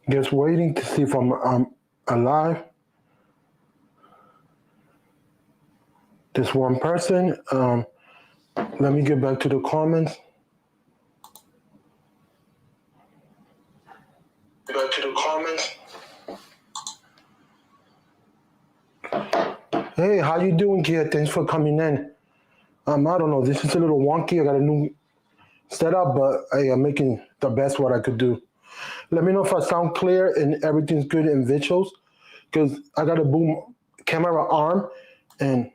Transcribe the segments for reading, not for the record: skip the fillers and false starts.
Just waiting to see if I'm alive. This one person. Let me get back to the comments. Back to the comments. Hey, how you doing, kid? Thanks for coming in. I don't know. This is a little wonky. I got a new setup, but hey, I'm making the best what I could do. Let me know if I sound clear and everything's good in visuals, because I got a boom camera arm, and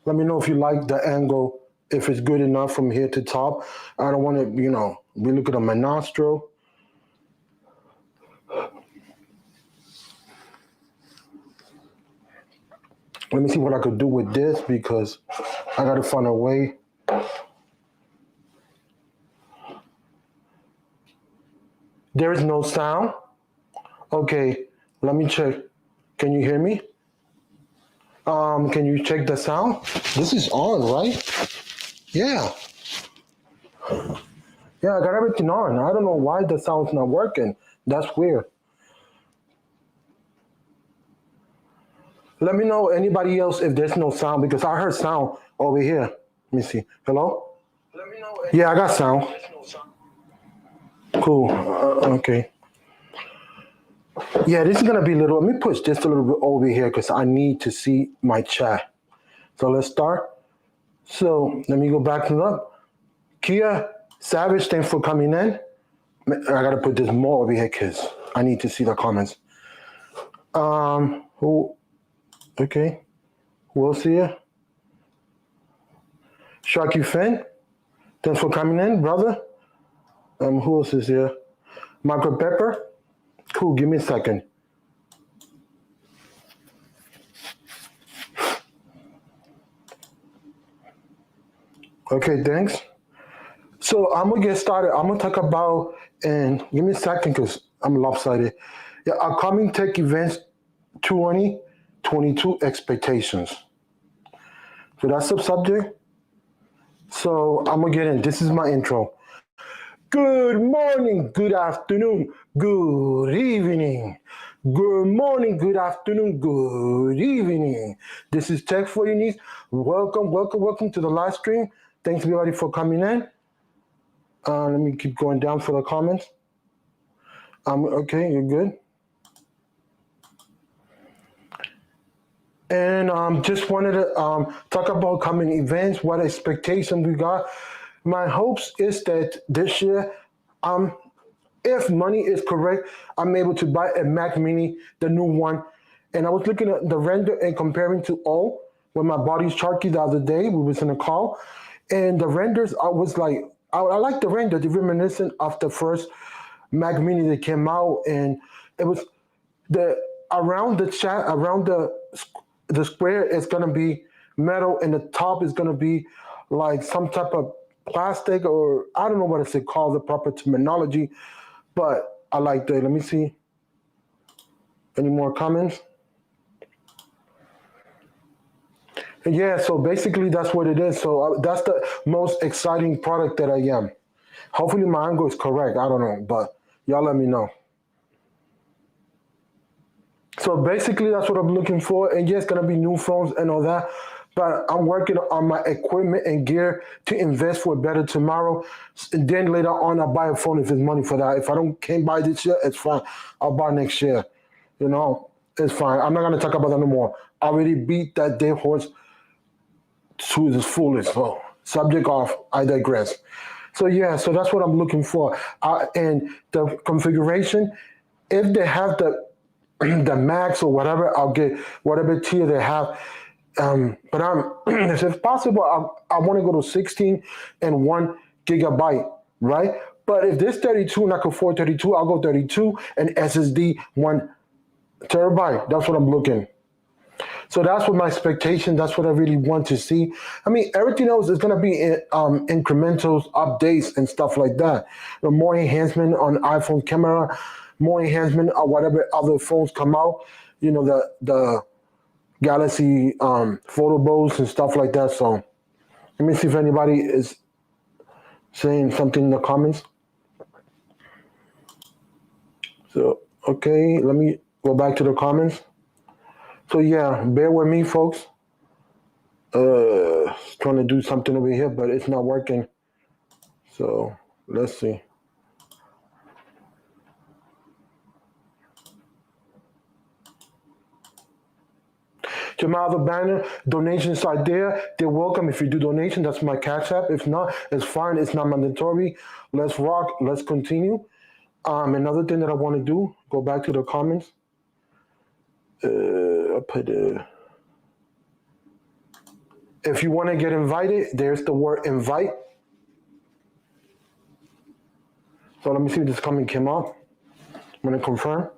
let me know if you like the angle, if it's good enough from here to top. I don't want to, be looking at my nostril. Let me see what I could do with this, because I got to find a way. There is no sound. Okay, let me check. Can you hear me? Can you check the sound? This is on, right? Yeah. Yeah, I got everything on. I don't know why the sound's not working. That's weird. Let me know, anybody else, if there's no sound, because I heard sound over here. Let me see. Hello? Let me know. Yeah, I got sound. Cool. Okay. Yeah, this is going to be a little, let me push this a little bit over here because I need to see my chat. So let's start. So let me go back to the Kia Savage, thanks for coming in. I got to put this more over here because I need to see the comments. Okay. Who else here? Sharky Finn, thanks for coming in, brother. Who else is here? Michael Pepper. Cool, give me a second. Okay, thanks. So I'm gonna get started. I'm gonna talk about, and give me a second because I'm lopsided. Yeah, upcoming tech events 2022 expectations. So that's the subject. So I'm gonna get in. This is my intro. Good morning, good afternoon, good evening. Good morning, good afternoon, good evening. This is Tech for Your Needs. Welcome to the live stream. Thanks everybody for coming in. Let me keep going down for the comments. Okay, you're good. And just wanted to talk about coming events, what expectation we got. My hopes is that this year, if money is correct, I'm able to buy a Mac Mini, the new one. And I was looking at the render and comparing to all when my body's charky the other day. We was in a call, and the renders, I was like, I like the render. They're reminiscent of the first Mac Mini that came out, and it was around the square is gonna be metal, and the top is gonna be like some type of plastic, or I don't know what it's called, the proper terminology, but I like that. Let me see. Any more comments? Yeah, so basically that's what it is. So that's the most exciting product that I am. Hopefully my angle is correct. I don't know, but y'all let me know. So basically that's what I'm looking for. And yeah, it's gonna be new phones and all that. But I'm working on my equipment and gear to invest for a better tomorrow. And then later on, I'll buy a phone if there's money for that. If I can't buy this year, it's fine. I'll buy next year. It's fine. I'm not gonna talk about that no more. I already beat that dead horse to the fullest. So subject off, I digress. So yeah, so that's what I'm looking for. And the configuration, if they have the max or whatever, I'll get whatever tier they have. But if it's possible, I want to go to 16 and 1 gigabyte, right? But if this 32 and I can afford 32, I'll go 32 and SSD 1 terabyte. That's what I'm looking. So that's what my expectation. That's what I really want to see. I mean, everything else is going to be incremental updates and stuff like that. More enhancement on iPhone camera, more enhancement on whatever other phones come out. The Galaxy photo bowls and stuff like that. So let me see if anybody is saying something in the comments. So Okay, let me go back to the comments. So yeah, bear with me, folks. Trying to do something over here, but it's not working. So let's see. Jamal the banner, donations are there. They're welcome if you do donation. That's my cash app. If not, it's fine. It's not mandatory. Let's rock. Let's continue. Another thing that I want to do, go back to the comments. I put if you want to get invited, there's the word invite. So let me see if this comment came up. I'm gonna confirm.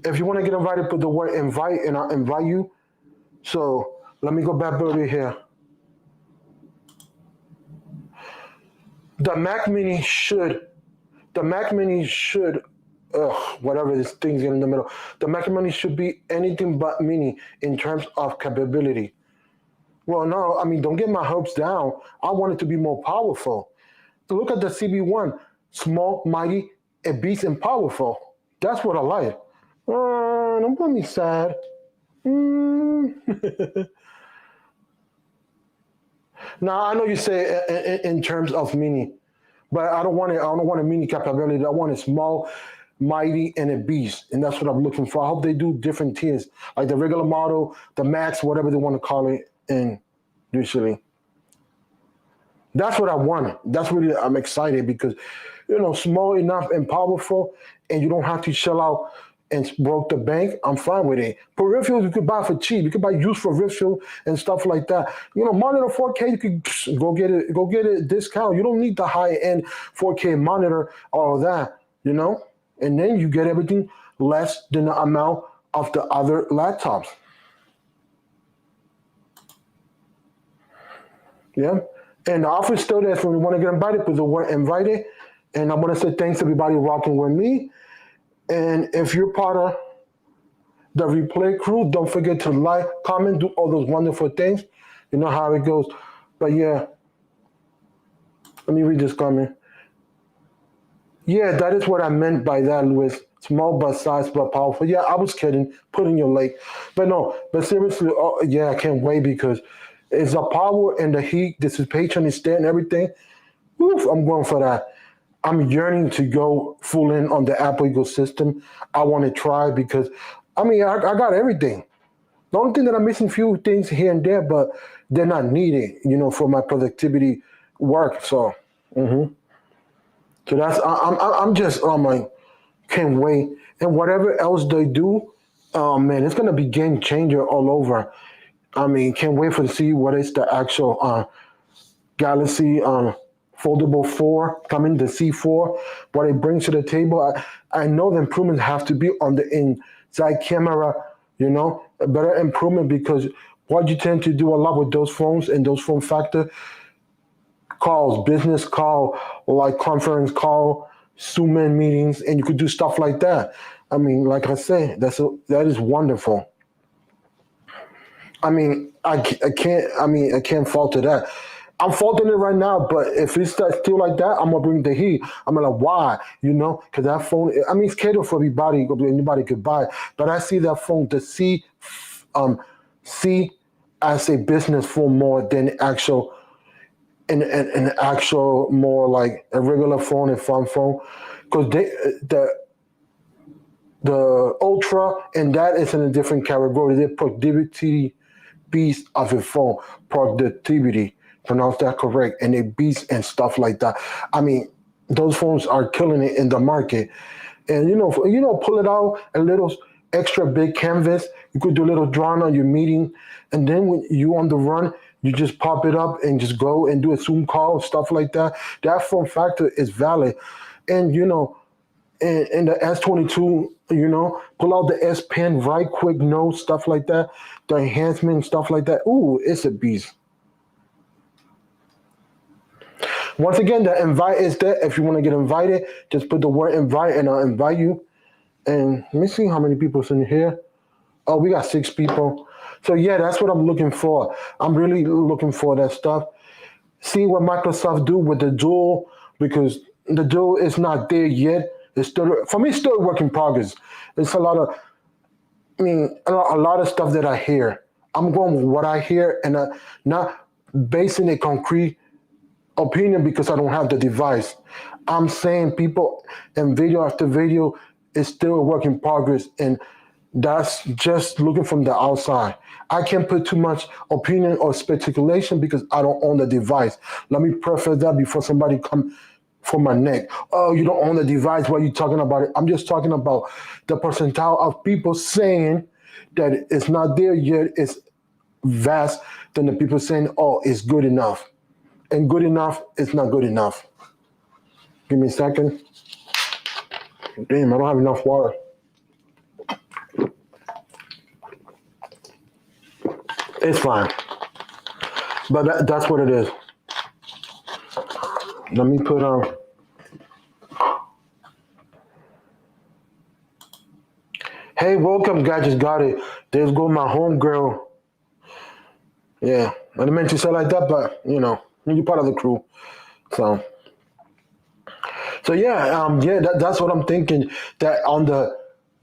If you want to get invited, put the word invite and I'll invite you. So let me go back over here. The Mac Mini should, the Mac Mini should, whatever this thing's in the middle. The Mac Mini should be anything but mini in terms of capability. Well, no, I mean, don't get my hopes down. I want it to be more powerful. Look at the CB1, small, mighty, a beast, and powerful. That's what I like. Don't put me sad. Now I know you say in terms of mini, but I don't want it. I don't want a mini capability. I want a small, mighty, and a beast, and that's what I'm looking for. I hope they do different tiers, like the regular model, the max, whatever they want to call it, and usually. That's what I want. That's really I'm excited because, small enough and powerful, and you don't have to shell out and broke the bank. I'm fine with it. Peripherals you could buy for cheap. You could buy used peripheral and stuff like that. Monitor 4K. You could go get it. Go get a discount. You don't need the high end 4K monitor. All of that. And then you get everything less than the amount of the other laptops. Yeah. And the offer is still there. So when you want to get invited, put the word invited. And I want to say thanks to everybody rocking with me. And if you're part of the replay crew, don't forget to like, comment, do all those wonderful things. You know how it goes. But yeah, let me read this comment. Yeah, that is what I meant by that, Louis. Small but size but powerful. Yeah, I was kidding. Put in your lake. But no, but seriously, yeah, I can't wait because it's the power and the heat dissipation and stand everything. Oof, I'm going for that. I'm yearning to go full in on the Apple ecosystem. I want to try because, I got everything. The only thing that I'm missing, few things here and there, but they're not needed, for my productivity work. So, so that's I'm just can't wait. And whatever else they do, oh man, it's gonna be game changer all over. Can't wait for to see what is the actual Galaxy Foldable 4 coming, the C4, what it brings to the table. I know the improvements have to be on the inside camera, a better improvement because what you tend to do a lot with those phones and those form factor calls, business call, like conference call, Zoom in meetings, and you could do stuff like that. Like I say, that is wonderful. I can't. I can't fault that. I'm faulting it right now, but if it's still like that, I'm gonna bring the heat. I'm gonna why, because that phone. It's catered for everybody. Anybody could buy it, but I see that phone to see as a business phone more than actual, an actual more like a regular phone and fun phone, because the Ultra and that is in a different category. They're productivity beast of a phone, productivity, pronounce that correct, and they beast and stuff like that. Those phones are killing it in the market. And pull it out a little extra big canvas. You could do a little drawing on your meeting, and then when you on the run, you just pop it up and just go and do a Zoom call, stuff like that. That form factor is valid, and in the S22, pull out the S Pen, right quick notes, stuff like that, the enhancement, stuff like that. Ooh, it's a beast. Once again, the invite is there. If you want to get invited, just put the word invite and I'll invite you. And let me see how many people's in here. Oh, we got 6 people. So yeah, that's what I'm looking for. I'm really looking for that stuff. See what Microsoft do with the dual, because the dual is not there yet. It's still, for me, it's still a work in progress. It's a lot of, a lot of stuff that I hear. I'm going with what I hear and not basing a concrete opinion because I don't have the device. I'm saying people and video after video is still a work in progress, and that's just looking from the outside. I can't put too much opinion or speculation because I don't own the device. Let me preface that before somebody come for my neck. Oh, you don't own the device. Why are you talking about it? I'm just talking about the percentile of people saying that it's not there yet. It's vast than the people saying, oh, it's good enough. And good enough is not good enough. Give me a second. Damn, I don't have enough water. It's fine. But that's what it is. Let me put on. Hey, welcome, guys. Just got it. There's go my homegirl. Yeah, I didn't mean to say like that, but you're part of the crew. So, yeah, that's what I'm thinking. That on the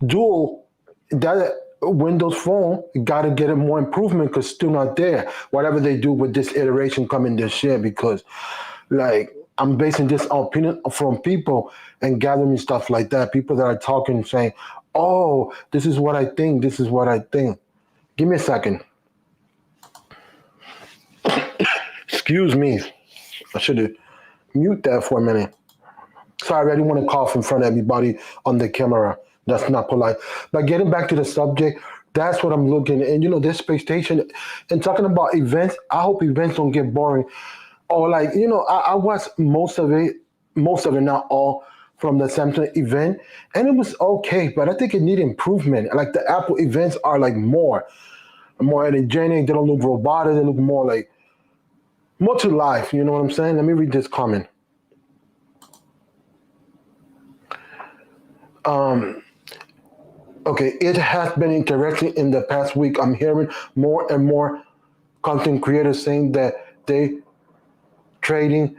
dual, that Windows Phone got to get it more improvement because still not there. Whatever they do with this iteration coming this year, because like I'm basing this opinion from people and gathering stuff like that. People that are talking saying, "Oh, this is what I think. This is what I think." Give me a second. Excuse me. I should have mute that for a minute. Sorry, I didn't want to cough in front of everybody on the camera. That's not polite. But getting back to the subject, that's what I'm looking. And this space station and talking about events, I hope events don't get boring. Or like, I watched most of it, not all, from the Samsung event, and it was okay, but I think it needed improvement. Like the Apple events are like more energetic, they don't look robotic, they look more to life, you know what I'm saying? Let me read this comment. Okay, it has been interesting in the past week. I'm hearing more and more content creators saying that they trading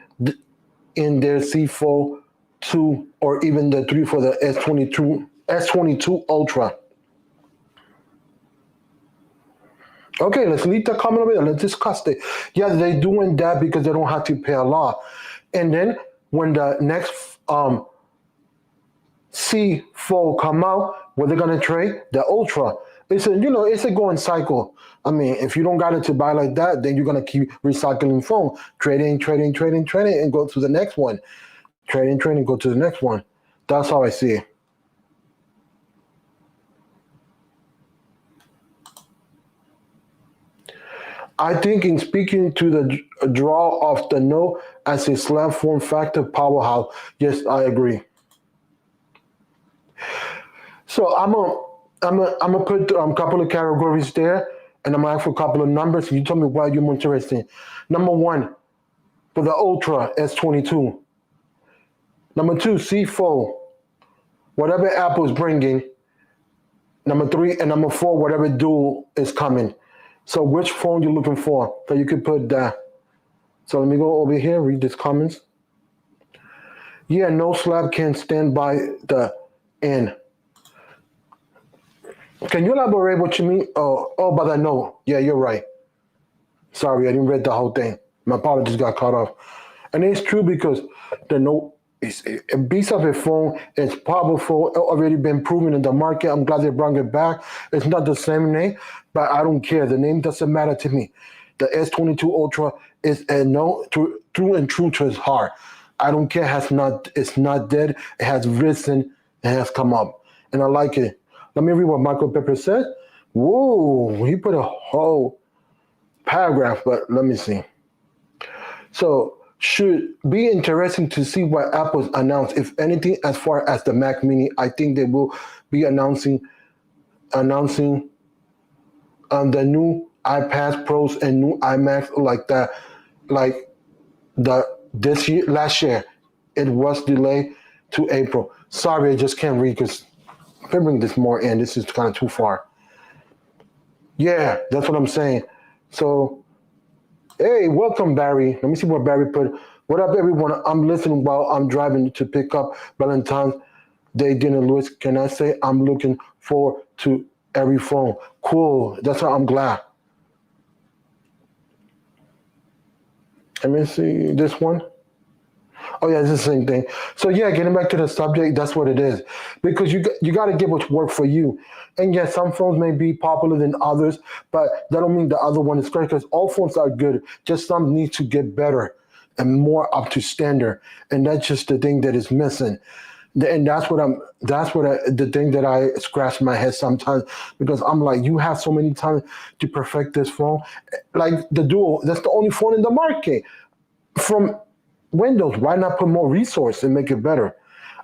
in their C4 2 or even the 3 for the S22 Ultra. Okay, let's leave the comment over there. Let's discuss it. Yeah, they're doing that because they don't have to pay a lot. And then when the next C4 come out, what they're gonna trade? The Ultra. It's a going cycle. I mean, if you don't got it to buy like that, then you're gonna keep recycling phone, trading, and go to the next one. Trading, go to the next one. That's how I see it. I think in speaking to the draw of the Note as a slim form factor powerhouse, yes, I agree. So I'm gonna put a couple of categories there, and I'm gonna ask for a couple of numbers. You tell me why you're more interested. Number one, for the Ultra S22. Number two, C4, whatever Apple's bringing. Number three and number four, whatever dual is coming. So which phone you looking for? So you could put that. So let me go over here, read these comments. Yeah, no slab can stand by the end. Can you elaborate what you mean? Oh, by the note. Yeah, you're right. Sorry, I didn't read the whole thing. My apologies got cut off. And it's true because the note is a beast of a phone. It's powerful. Already been proven in the market. I'm glad they brought it back. It's not the same name, but I don't care. The name doesn't matter to me. The S22 Ultra is a no true and true to its heart. I don't care. It's not dead. It has risen. It has come up, and I like it. Let me read what Michael Pepper said. Whoa, he put a whole paragraph, but let me see. So should be interesting to see what Apple's announced. If anything, as far as the Mac Mini, I think they will be announcing the new iPads Pros and new iMacs like that, like this year, last year, it was delayed to April. Sorry, I just can't read because if I bring this more in, this is kind of too far. Yeah, that's what I'm saying. So, hey, welcome, Barry. Let me see what Barry put. What up, everyone? I'm listening while I'm driving to pick up Valentine's day, Dinner Lewis. Can I say I'm looking forward to every phone? Cool. That's why I'm glad. Let me see this one. Oh yeah, it's the same thing. So yeah, getting back to the subject, that's what it is. Because you got to get what's work for you. And yes, some phones may be popular than others, but that don't mean the other one is great. Because all phones are good. Just some need to get better and more up to standard. And that's just the thing that is missing. And the thing that I scratch my head sometimes because I'm like, you have so many times to perfect this phone. Like the Duo, that's the only phone in the market from Windows. Why not put more resource and make it better?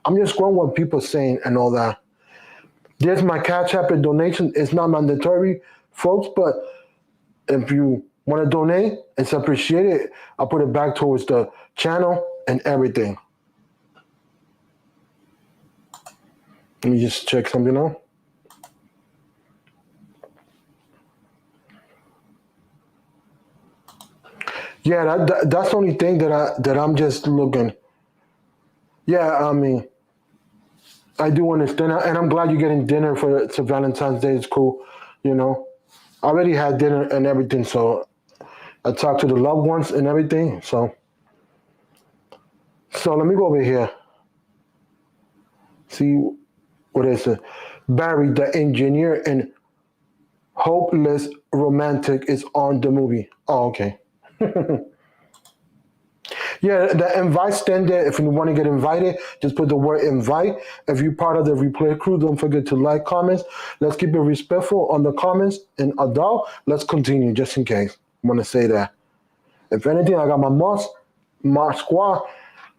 I'm just going what people saying and all that. There's my Cash App and donation. It's not mandatory, folks, but if you want to donate, it's appreciated. I'll put it back towards the channel and everything. Let me just check something out. Yeah, that's the only thing that I'm just looking. Yeah, I mean, I do understand, and I'm glad you're getting dinner for Valentine's Day. It's cool, you know. I already had dinner and everything, so I talked to the loved ones and everything. So let me go over here. See what is it? Barry, the engineer and hopeless romantic, is on the movie. Oh, okay. Yeah, the invite stand there. If you want to get invited, just put the word invite. If you're part of the replay crew, don't forget to like comments. Let's keep it respectful on the comments. And adult, let's continue just in case. I want to say that. If anything, I got my squad,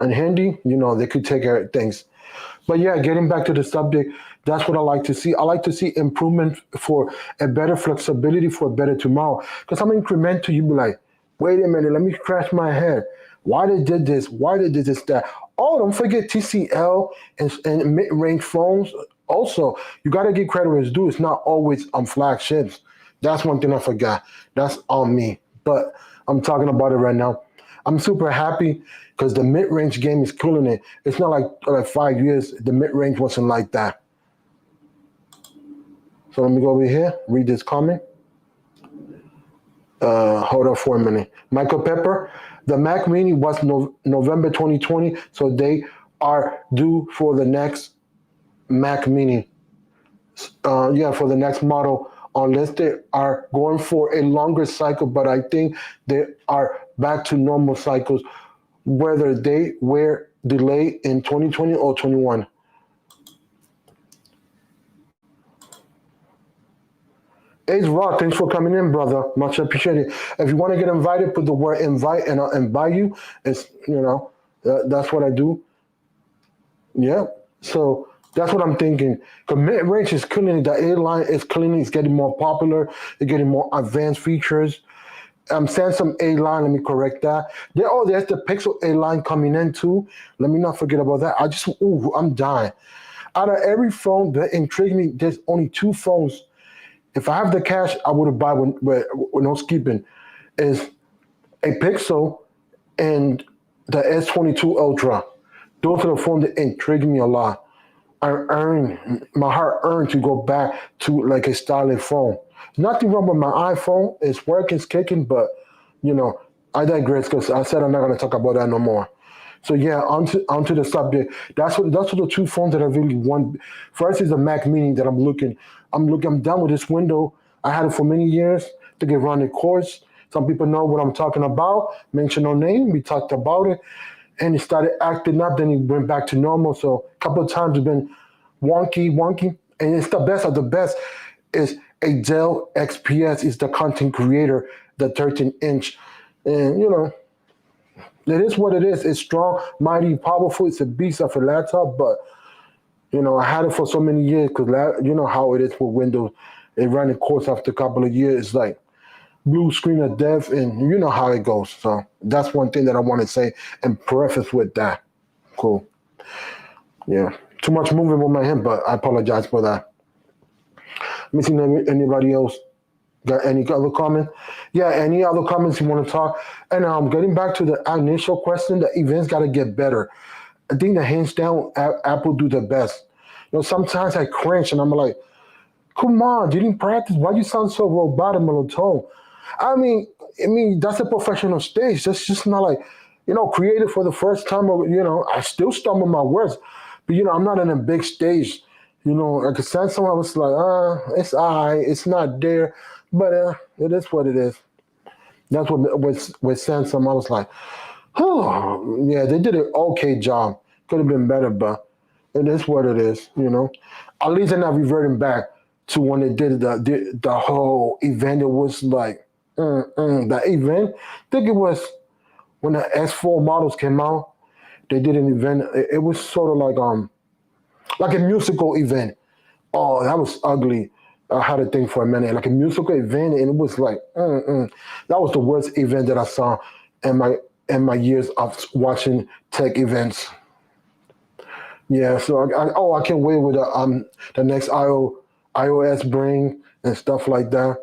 and Handy, they could take care of things. But yeah, getting back to the subject, that's what I like to see. I like to see improvement for a better flexibility for a better tomorrow. Because I'm incremental, you be like, wait a minute, let me scratch my head. Why they did this? Why they did this, that? Oh, don't forget TCL and mid-range phones. Also, you got to give credit where it's due. It's not always on flagships. That's one thing I forgot. That's on me. But I'm talking about it right now. I'm super happy because the mid-range game is killing it. It's not like 5 years, the mid-range wasn't like that. So let me go over here, read this comment. Hold on for a minute. Michael Pepper, the Mac Mini was November 2020, so they are due for the next Mac Mini. Yeah, for the next model, unless they are going for a longer cycle, but I think they are back to normal cycles, whether they were delayed in 2020 or 21. Ace Rock, thanks for coming in, brother. Much appreciated. If you want to get invited, put the word invite and I'll invite you. It's, that's what I do. Yeah. So that's what I'm thinking. Because mid-range is killing it. The A-line is killing it. It's getting more popular. It's getting more advanced features. Samsung A-line, let me correct that. There's the Pixel A-line coming in too. Let me not forget about that. I'm dying. Out of every phone that intrigued me, there's only two phones. If I have the cash, I would have buy with no skipping. Is a Pixel and the S22 Ultra. Those are the phones that intrigue me a lot. My heart earned to go back to like a stylish phone. Nothing wrong with my iPhone. It's working, it's kicking, but I digress because I said I'm not gonna talk about that no more. So yeah, onto the subject. That's what the two phones that I really want. First is the Mac Mini that I'm looking. I'm done with this window. I had it for many years to get around the course. Some people know what I'm talking about. Mention no name. We talked about it, and it started acting up. Then it went back to normal. So a couple of times it's been wonky, and it's the best of the best. Is a Dell XPS is the content creator, the 13-inch, and it is what it is. It's strong, mighty, powerful. It's a beast of a laptop, but I had it for so many years because you know how it is with Windows. It ran the course after a couple of years. It's like blue screen of death, and you know how it goes. So that's one thing that I want to say and preface with that. Cool. Yeah. Too much moving with my hand, but I apologize for that. Let me see if anybody else got any other comment. Yeah, any other comments you want to talk? And getting back to the initial question, the events got to get better. I think the hands down, Apple do the best. Sometimes I cringe and I'm like, come on, you didn't practice. Why you sound so robotic monotone? I mean, that's a professional stage. That's just not like, created for the first time. Or, I still stumble my words, but I'm not in a big stage. I could send someone. I was like, it's it's not there, but it is what it is. That's what with Sansom. I was like, oh yeah, they did an okay job. Could have been better, but it is what it is. At least they're not reverting back to when they did the whole event. It was like that event. I think it was when the S4 models came out. They did an event. It was sort of like a musical event. Oh, that was ugly. I had to think for a minute. Like a musical event, and it was like, that was the worst event that I saw in my years of watching tech events. Yeah, so I can't wait with the next iOS bring and stuff like that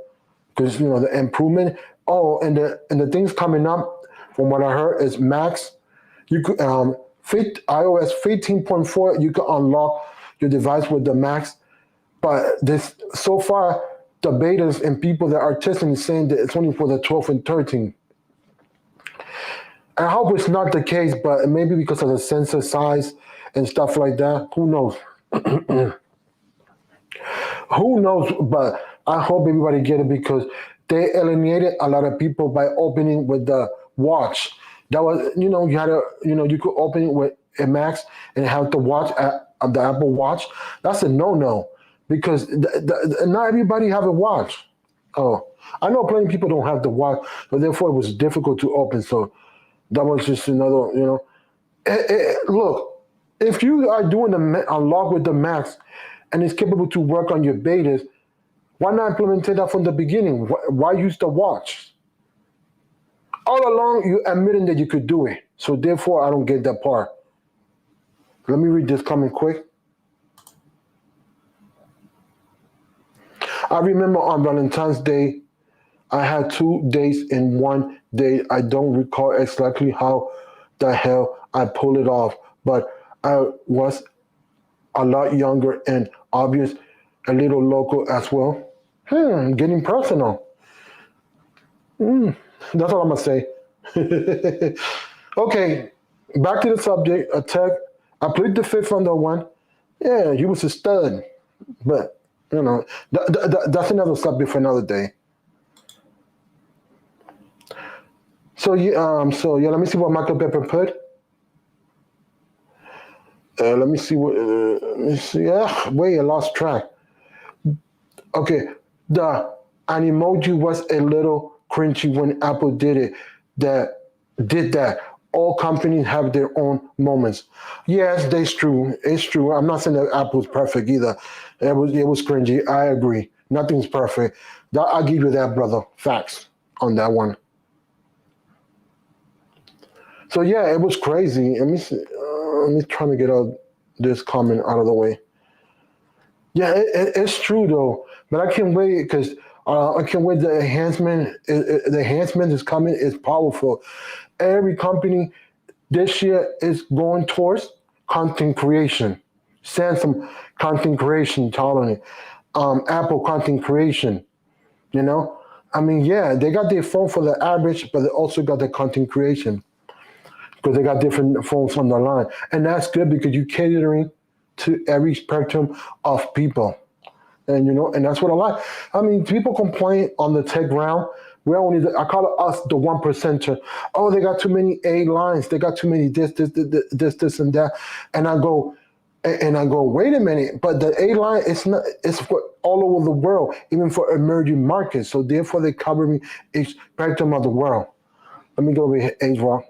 because the improvement. Oh, and the things coming up from what I heard is Max. You could iOS 15.4. You could unlock your device with the Max, but this so far the betas and people that are testing is saying that it's only for the 12 and 13. I hope it's not the case, but maybe because of the sensor size and stuff like that. Who knows? Who knows? But I hope everybody get it because they alienated a lot of people by opening with the watch. That was, you had you could open it with a Max and have the watch the Apple Watch. That's a no-no because not everybody have a watch. Oh, I know plenty of people don't have the watch, but therefore it was difficult to open. So that was just another. Look, if you are doing the unlock with the Max and it's capable to work on your betas, why not implement that from the beginning? Why use the watch? All along, you admitting that you could do it. So therefore, I don't get that part. Let me read this comment quick. I remember on Valentine's Day, I had 2 days in one day. I don't recall exactly how the hell I pulled it off, but I was a lot younger and obvious, a little local as well. Getting personal. That's all I'm gonna say. Okay, back to the subject. Attack. I played the fifth on the one. Yeah, he was a stud, but that's another subject for another day. So yeah, let me see what Michael Pepper put. Let me see what. Let me see. Yeah, wait, I lost track. Okay, the an emoji was a little cringy when Apple did it. That did that. All companies have their own moments. Yes, that's true. It's true. I'm not saying that Apple's perfect either. It was cringy. I agree. Nothing's perfect. I'll give you that, brother. Facts on that one. So yeah, it was crazy. Let me see. Let me try to get this comment out of the way. Yeah, it's true though, but I can't wait because I can't wait. The enhancement, the enhancement is coming. It's powerful. Every company this year is going towards content creation. Samsung content creation, tolerant. Apple content creation. You know, yeah, they got their phone for the average, but they also got the content creation because they got different phones on the line, and that's good because you're catering to every spectrum of people. And that's what I like. People complain on the tech ground. We're only I call it us the 1%. Oh, they got too many A lines. They got too many this, and that. And I go, wait a minute. But the A line is not. It's for all over the world, even for emerging markets. So therefore, they cover me each spectrum of the world. Let me go over here, Asia.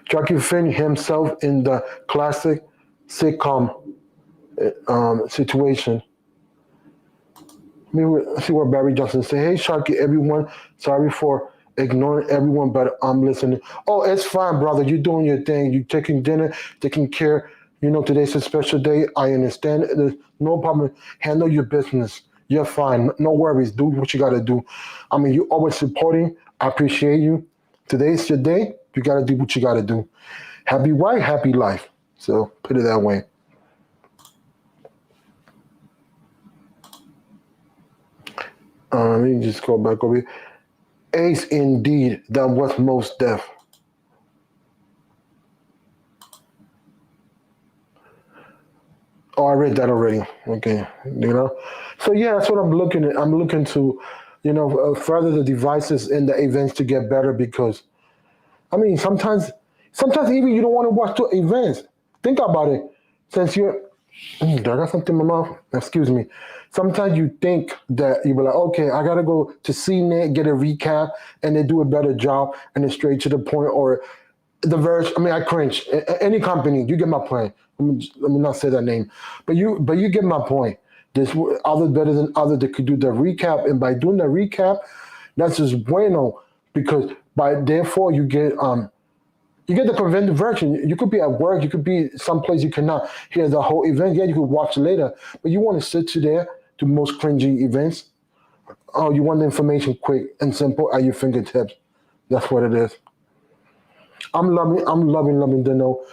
Jackie Finn himself in the classic sitcom situation. Let's see what Barry Johnson say. Hey, Sharky, everyone. Sorry for ignoring everyone, but I'm listening. Oh, it's fine, brother. You're doing your thing. You're taking dinner, taking care. Today's a special day. I understand. There's no problem. Handle your business. You're fine. No worries. Do what you got to do. You're always supporting. I appreciate you. Today's your day. You got to do what you got to do. happy wife, happy life. So put it that way. Let me just go back over here. Ace indeed, that was most deaf. Oh, I read that already. Okay, you know. So yeah, that's what I'm looking at. I'm looking to, further the devices and the events to get better because, I mean, sometimes even you don't want to watch the events. Think about it. Since you're, did I got something in my mouth? Excuse me. Sometimes you think that you be like, okay, I gotta go to CNET, get a recap, and they do a better job, and it's straight to the point, or the Verge. I mean, I cringe. Any company, you get my point. Let me not say that name, but you get my point. There's other better than other that could do the recap, and by doing the recap, that's just bueno because by therefore you get the convenient version. You could be at work, you could be someplace you cannot hear the whole event. Yeah, you could watch later, but you want to sit to there to most cringy events. Oh, you want the information quick and simple at your fingertips. That's what it is. I'm loving the no,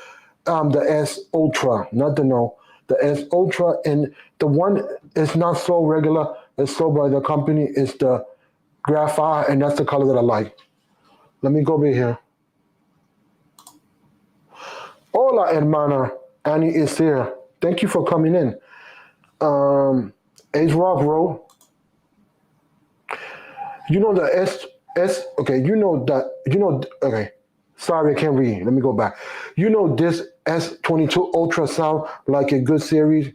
the S Ultra, not the no, the S Ultra, and the one is not so regular. It's sold by the company. Is the graphite, and that's the color that I like. Let me go over here. Hola, hermana. Annie is here. Thank you for coming in. Ace Rock Road. You know the okay, okay. Sorry, I can't read. Let me go back. You know this S22 Ultra sound like a good series?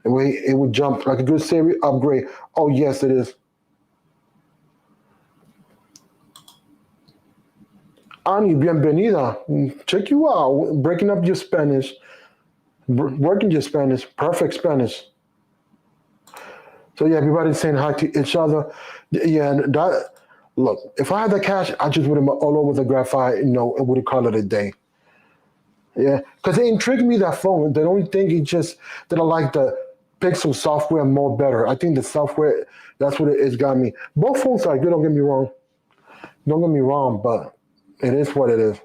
The way it would jump like a good series upgrade. Oh yes, it is. Ani, bienvenida. Check you out. Breaking up your Spanish. Working your Spanish. Perfect Spanish. So yeah, everybody's saying hi to each other. Yeah, and that look, if I had the cash, I just would have all over the graphite, and would have called it a day. Yeah, because it intrigued me that phone. The only thing it just that I like the Pixel software more better. I think the software that's what it's got me. Both phones are good. Don't get me wrong. Don't get me wrong, but it is what it is.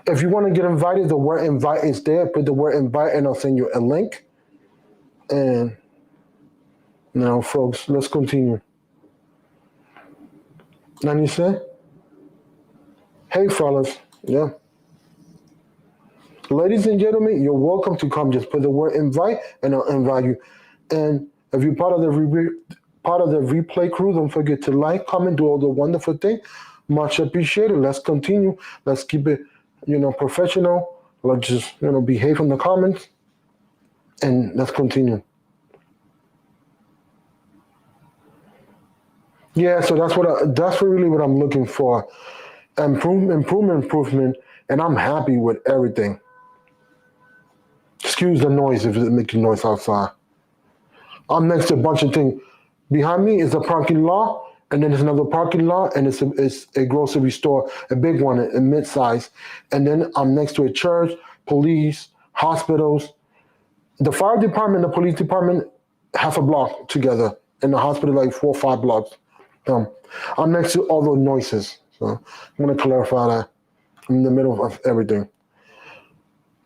If you want to get invited, the word invite is there. Put the word invite, and I'll send you a link. And now, folks, let's continue. And you say, hey, fellas, yeah. Ladies and gentlemen, you're welcome to come. Just put the word invite, and I'll invite you. And if you're part of the replay crew, don't forget to like, comment, do all the wonderful thing. Much appreciated. Let's continue. Let's keep it, professional. Let's just, behave in the comments, and let's continue. Yeah, so that's really what I'm looking for. Improvement, and I'm happy with everything. Excuse the noise if it's making noise outside. I'm next to a bunch of things. Behind me is a parking lot, and then there's another parking lot, and it's a grocery store, a big one, a mid-size. And then I'm next to a church, police, hospitals. The fire department, the police department, half a block together, and the hospital like 4 or 5 blocks. Um, I'm next to all those noises. So I'm going to clarify that. I'm in the middle of everything.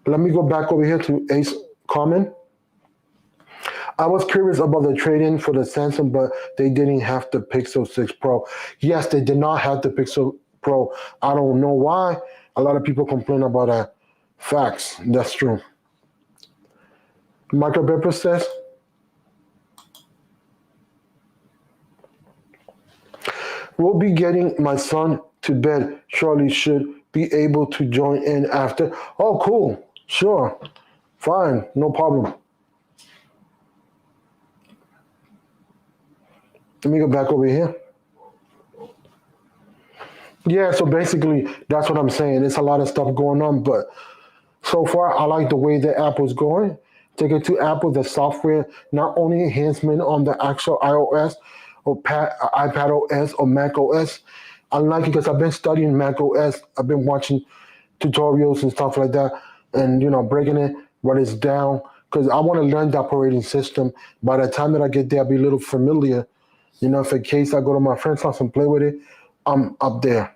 Let me go back over here to Ace comment. I was curious about the trade-in for the Samsung, but they didn't have the Pixel 6 Pro. Yes, they did not have the Pixel Pro. I don't know why. A lot of people complain about that. Facts. That's true. Michael Pepper says, we'll be getting my son to bed. Charlie should be able to join in after. Oh, cool. Sure. Fine. No problem. Let me go back over here. Yeah, so basically, that's what I'm saying. It's a lot of stuff going on, but so far, I like the way that Apple's going. Take it to Apple, the software, not only enhancement on the actual iOS or iPad OS or Mac OS. I like it because I've been studying Mac OS. I've been watching tutorials and stuff like that, and breaking it when it's down because I want to learn the operating system. By the time that I get there, I'll be a little familiar. If in case I go to my friend's house and play with it, I'm up there.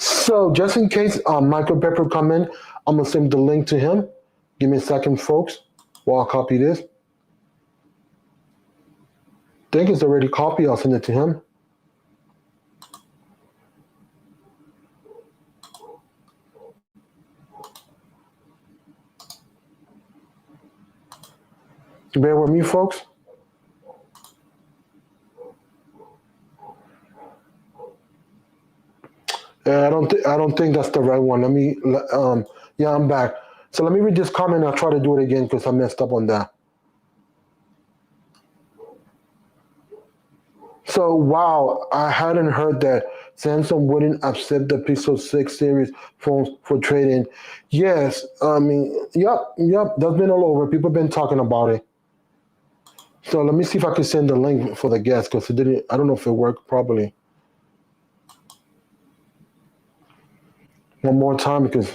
So just in case Michael Pepper come in, I'm gonna send the link to him. Give me a second, folks, while I copy this. I think it's already copied. I'll send it to him. Bear with me, folks. I don't think that's the right one. Yeah, I'm back. So let me read this comment. I'll try to do it again because I messed up on that. So wow, I hadn't heard that Samsung wouldn't accept the Pixel 6 series phones for trade-in. Yes, I mean, yep, that's been all over. People have been talking about it. So let me see if I can send the link for the guest because it didn't. I don't know if it worked properly. One more time because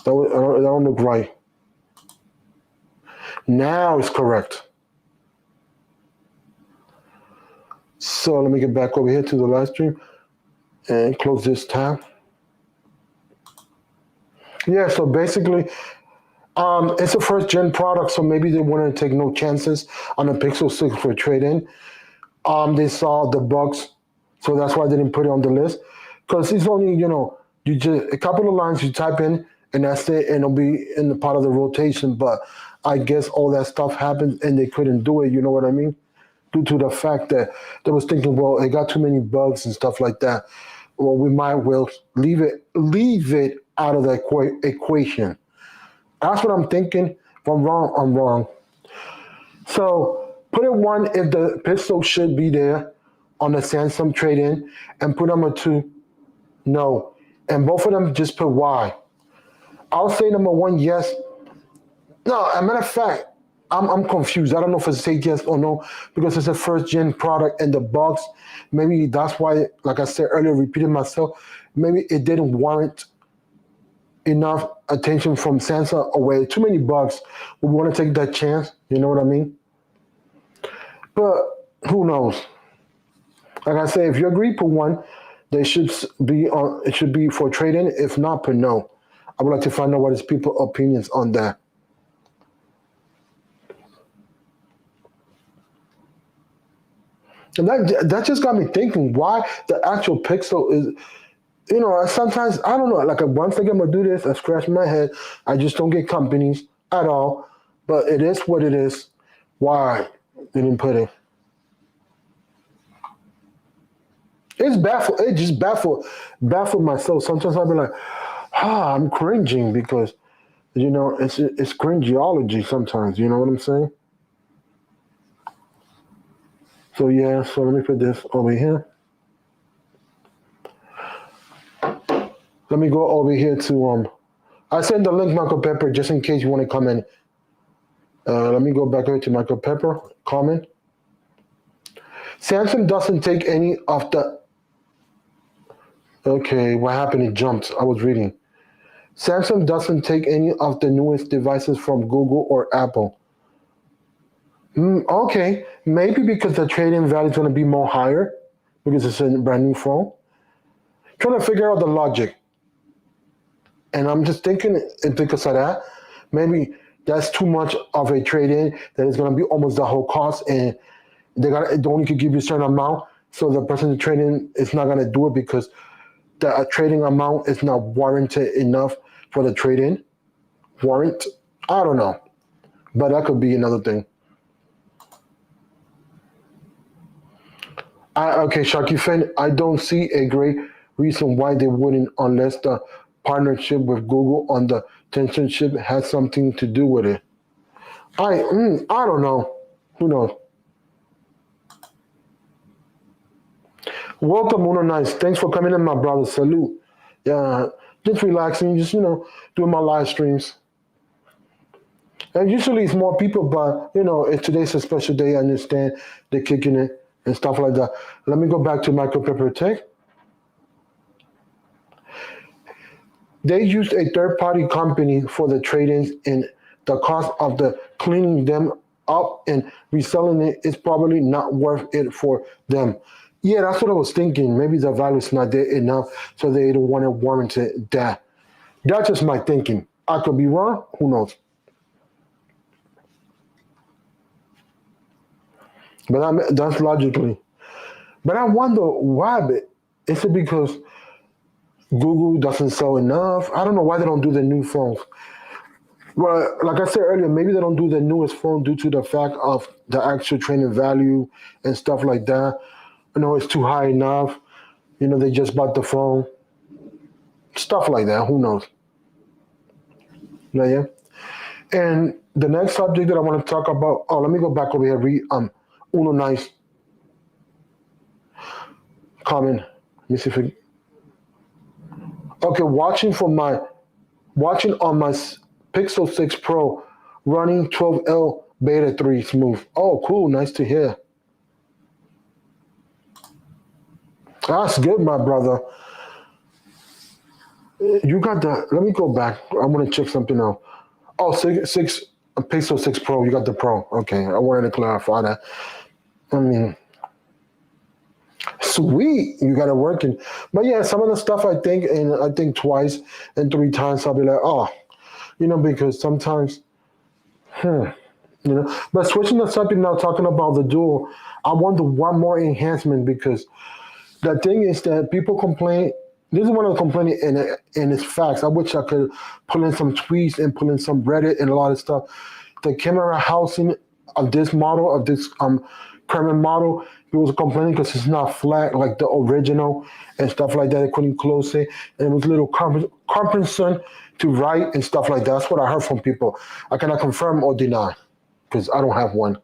that don't look right. Now it's correct. So let me get back over here to the live stream and close this tab. Yeah, so basically, it's a first gen product, so maybe they wanted to take no chances on the Pixel 6 for trade in. They saw the bugs, so that's why they didn't put it on the list. Because it's only, you just a couple of lines you type in, and that's it, and it'll be in the part of the rotation. But I guess all that stuff happened, and they couldn't do it. You know what I mean? Due to the fact that they was thinking, well, it got too many bugs and stuff like that. Well, we might well leave it out of the equation. That's what I'm thinking. If I'm wrong, I'm wrong. So put it one if the pistol should be there on the Samsung trade-in, and put number two, no. And both of them just put why. I'll say number one, yes. No, as a matter of fact, I'm confused. I don't know if it's say yes or no because it's a first gen product and the bugs. Maybe that's why, like I said earlier, repeating myself. Maybe it didn't warrant enough attention from Samsung away. Too many bugs. We want to take that chance. You know what I mean? But who knows? Like I say, if you agree, put one. They should be on. It should be for trade-in. If not, put no. I would like to find out what is people's opinions on that. And that just got me thinking why the actual Pixel is. Sometimes I don't know. Like once again, I'm gonna do this, I scratch my head. I just don't get companies at all. But it is what it is. Why they didn't put it? It's baffled. It just baffled myself. Sometimes I'll be like, I'm cringing because it's cringeology sometimes. You know what I'm saying? So yeah. So let me put this over here. Let me go over here to I send the link Michael Pepper just in case you want to come in. Let me go back over to Michael Pepper comment. Samsung doesn't take any of the. Okay, what happened? It jumped. I was reading. Samsung doesn't take any of the newest devices from Google or Apple. Okay, maybe because the trade-in value is going to be more higher because it's a brand new phone. Trying to figure out the logic. And I'm just thinking, because of that, maybe that's too much of a trade-in that is going to be almost the whole cost, and they only could give you a certain amount. So the person trading is not going to do it because the trading amount is not warranted enough for the trade-in. Warrant? I don't know, but that could be another thing. Okay, Sharky Fan, I don't see a great reason why they wouldn't unless the partnership with Google on the tension chip has something to do with it. I don't know. Who knows? Welcome, Uno Nice. Thanks for coming in, my brother. Salute. Yeah, just relaxing, just doing my live streams. And usually it's more people, but today's a special day. I understand they're kicking it and stuff like that. Let me go back to Michael Pepper Tech. They used a third-party company for the trade-ins, and the cost of the cleaning them up and reselling it is probably not worth it for them. Yeah, that's what I was thinking. Maybe the value's not there enough, so they don't want to warrant it that. That's just my thinking. I could be wrong. Who knows? But that's logically. But I wonder why. But is it because Google doesn't sell enough? I don't know why they don't do the new phones. Well, like I said earlier, maybe they don't do the newest phone due to the fact of the actual training value and stuff like that. It's too high enough. They just bought the phone, stuff like that. Who knows? Yeah. And the next subject that I want to talk about. Oh, let me go back over here. Read uno nice comment. Let me see if it. Okay, watching on my Pixel 6 Pro, running 12L Beta 3 smooth. Oh, cool. Nice to hear. That's good, my brother. You got the. Let me go back. I want to check something out. Oh, six Pixel 6 Pro. You got the Pro. Okay, I wanted to clarify that. I mean, sweet. You got it working. But yeah, some of the stuff I think twice and three times, I'll be like, oh, because sometimes, hmm, But switching the subject now, talking about the dual, I wonder one more enhancement because the thing is that people complain. This is one of the complaining, and it's facts. I wish I could pull in some tweets and pull in some Reddit and a lot of stuff. The camera housing of this model, of this current model, he was complaining because it's not flat like the original and stuff like that. They couldn't close it, and it was a little cumbersome to write and stuff like that. That's what I heard from people. I cannot confirm or deny because I don't have one.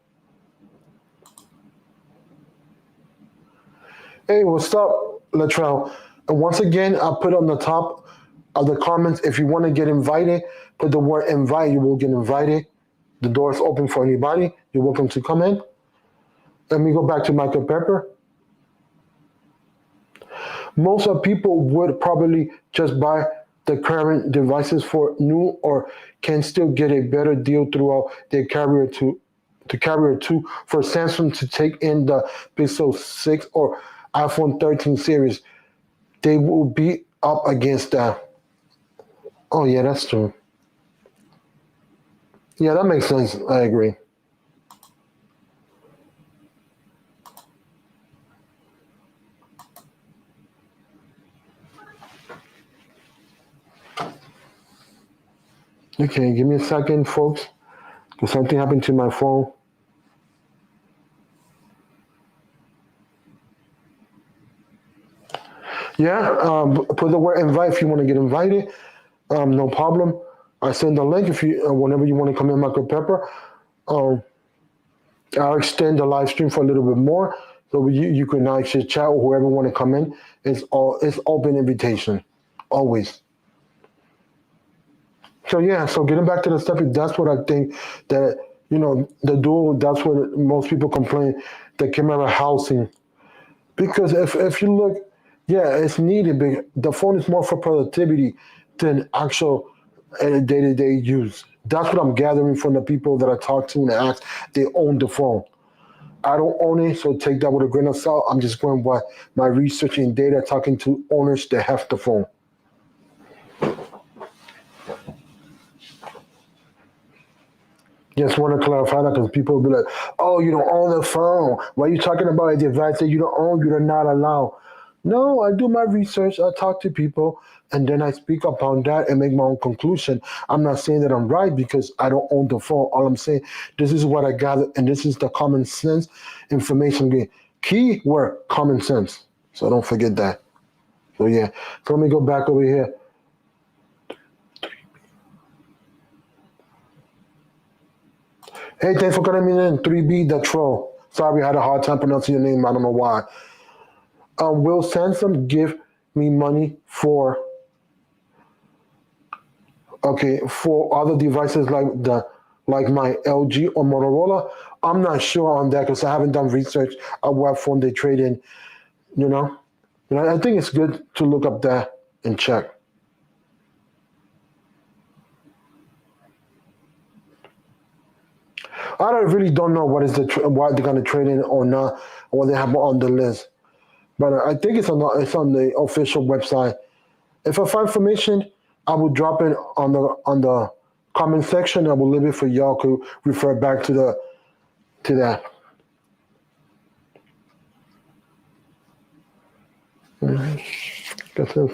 Hey, what's up, Latrell? And once again, I put on the top of the comments, if you want to get invited, put the word invite, you will get invited. The door is open for anybody. You're welcome to come in. Let me go back to Michael Pepper. Most of people would probably just buy the current devices for new or can still get a better deal throughout their carrier to for Samsung to take in the Pixel 6 or iPhone 13 series. They will be up against that. Oh yeah, that's true. Yeah, that makes sense. I agree. Okay, give me a second, folks. Because something happened to my phone. Yeah, put the word invite if you want to get invited. No problem. I send the link if you whenever you want to come in, Michael Pepper. Um, I'll extend the live stream for a little bit more, so you can actually chat with whoever want to come in. It's open invitation, always. So yeah, so getting back to the subject, that's what I think that the dual. That's what most people complain, the camera housing. Because if you look, yeah, it's needed. But the phone is more for productivity than actual day to day use. That's what I'm gathering from the people that I talk to and ask. They own the phone. I don't own it, so take that with a grain of salt. I'm just going by my research and data, talking to owners that have the phone. Just want to clarify that because people will be like, "Oh, you don't own the phone. Why are you talking about a device that you don't own? You're not allowed." No, I do my research. I talk to people, and then I speak upon that and make my own conclusion. I'm not saying that I'm right because I don't own the phone. All I'm saying, this is what I gather, and this is the common sense information. Key word, common sense. So don't forget that. So yeah. So let me go back over here. Hey, thanks for coming in. 3B the troll. Sorry, I had a hard time pronouncing your name. I don't know why. Will Samsung give me money for for other devices like my LG or Motorola? I'm not sure on that because I haven't done research on what phone they trade in. You know, I think it's good to look up that and check. I really don't know what they're gonna trade in or not, or what they have on the list. But I think it's on the official website. If I find information, I will drop it on the comment section. I will leave it for y'all to refer back to that.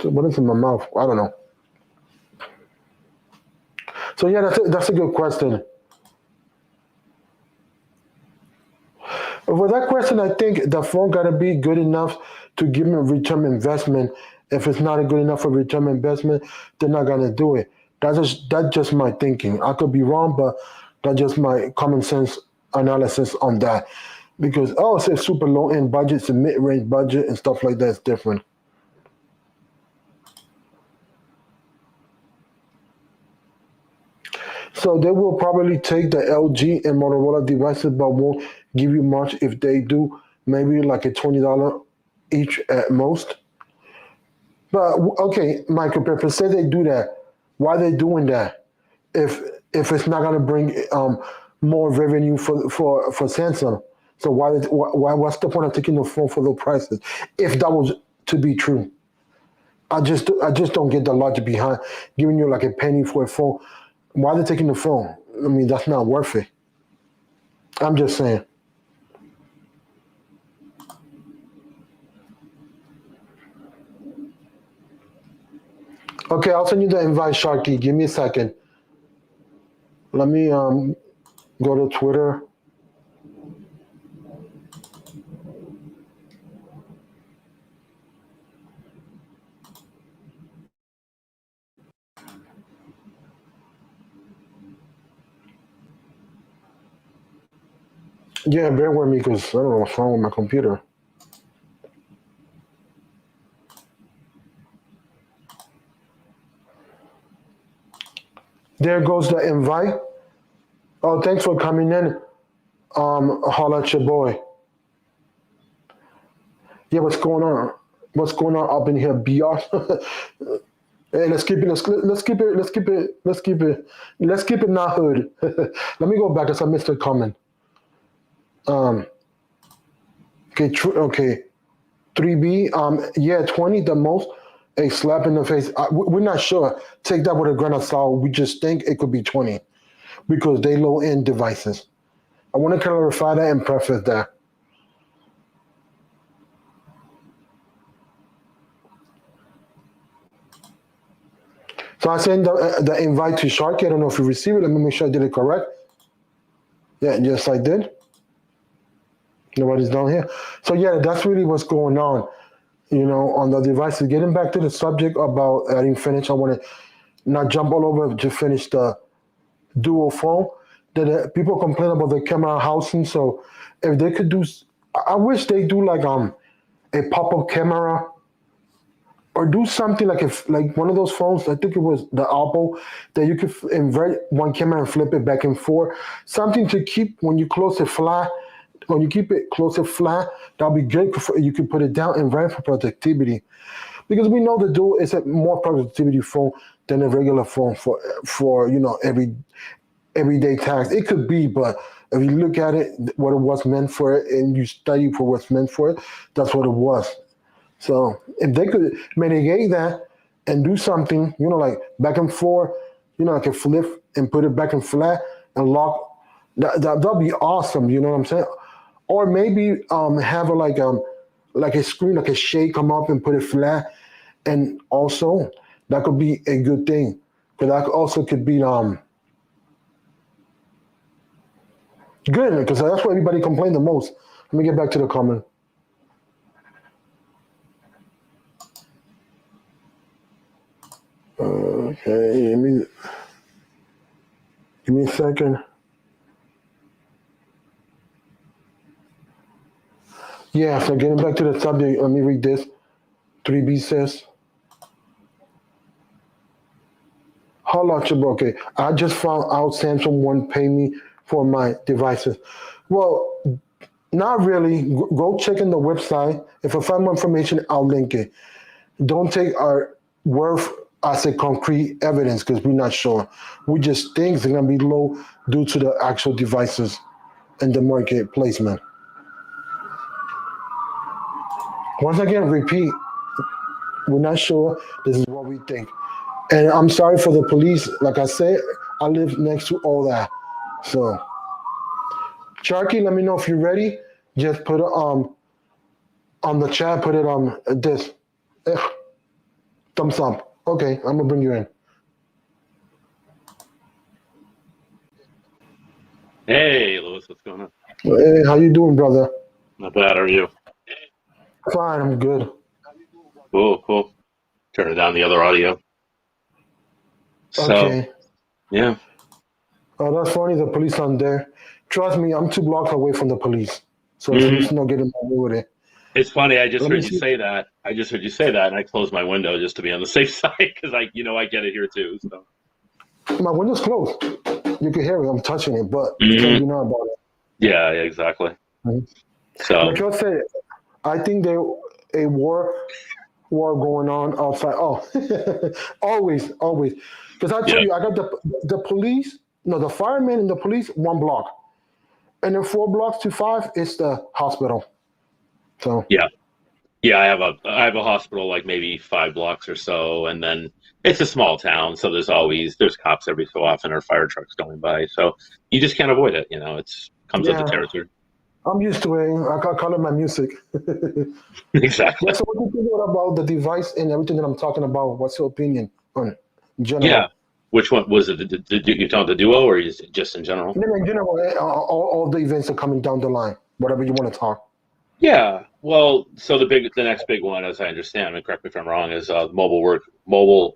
What is in my mouth? I don't know. So yeah, that's a good question. For that question, I think the phone gotta be good enough to give me a return investment. If it's not a good enough for return investment, they're not gonna do it. That's just my thinking. I could be wrong, but that's just my common sense analysis on that. Because it's a super low end budget, it's a mid range budget, and stuff like that is different. So they will probably take the LG and Motorola devices, but won't give you much if they do. Maybe like a $20 each at most. But okay, Michael Pepper said they do that. Why are they doing that? If if it's not gonna bring more revenue for Samsung, so what's the point of taking the phone for low prices? If that was to be true, I just don't get the logic behind giving you like a penny for a phone. Why are they taking the phone? I mean, that's not worth it. I'm just saying. Okay, I'll send you the invite, Sharky. Give me a second. Let me go to Twitter. Yeah, bear with me because I don't know what's wrong with my computer. There goes the invite. Oh, thanks for coming in. Holla at your boy. Yeah, what's going on? What's going on up in here, BR? Hey, let's keep it. Let's keep it. Let's keep it. Let's keep it. Let's keep it not hood. Let me go back because I missed a comment. Um, okay, okay, 3B. Yeah, 20 the most. A slap in the face. We're not sure. Take that with a grain of salt. We just think it could be 20 because they low end devices. I want to clarify that and preface that. So I sent the invite to Sharky. I don't know if you received it. Let me make sure I did it correct. Yeah, yes, I did. Nobody's down here. So yeah, that's really what's going on. On the devices. Getting back to the subject about I didn't finish. I want to not jump all over to finish the dual phone. That people complain about the camera housing. So if they could do, I wish they do like a pop up camera or do something like if like one of those phones. I think it was the Oppo that you could invert one camera and flip it back and forth. Something to keep when you close it flat. When you keep it close and flat, that'll be good. You can put it down and right for productivity, because we know the Duo is a more productivity phone than a regular phone for everyday tasks. It could be, but if you look at it, what it was meant for it, and you study for what's meant for it, that's what it was. So if they could mitigate that and do something, like back and forth, like a flip and put it back and flat and lock, that'll be awesome. You know what I'm saying? Or maybe have like a screen, like a shade come up and put it flat, and also that could be a good thing. Because that also could be good because that's what everybody complained the most. Let me get back to the comment. Okay, give me a second. Yeah, so getting back to the subject, let me read this. 3B says, Holla at your okay. I just found out Samsung won't pay me for my devices. Well, not really. Go check in the website. If I find more information, I'll link it. Don't take our word as a concrete evidence because we're not sure. We just think it's going to be low due to the actual devices and the market placement. Once again, repeat, we're not sure. This is what we think. And I'm sorry for the police. Like I said, I live next to all that. So, Sharky, let me know if you're ready. Just put it on the chat. Put it on this. Eh, thumbs up. Okay, I'm gonna bring you in. Hey, Lewis, what's going on? Hey, how you doing, brother? Not bad, how are you? Fine, I'm good. Cool, cool. Turning down the other audio. So, Okay. yeah. Oh, that's funny. The police aren't there. Trust me, I'm 2 blocks away from the police, so hmm it's not getting away with it. It's funny, I just Let me heard you see. say that. I just heard you say that, and I closed my window just to be on the safe side because I get it here too. So, My window's closed. You can hear me. I'm touching it, but you can't hmm do nothing about it. yeah, exactly. Mhm. So, Like I said, I think there a war going on outside. Oh, always, always. Because I told yeah, you, I got the police. No, the firemen and the police 1 block, and then 4 blocks to five is the hospital. So yeah, yeah. I have a hospital like maybe 5 blocks or so, and then it's a small town, so there's cops every so often or fire trucks going by. So you just can't avoid it. It's comes with the yeah, territory. I'm used to it. I call it my music. Yeah. Exactly. So what do you think about the device and everything that I'm talking about? What's your opinion on it in Yeah. general? Which one was it? You talking the duo or is it just in general? And then in general, all the events are coming down the line. Whatever you want to talk. Yeah. Well, so the next big one, as I understand, and correct me if I'm wrong, is Mobile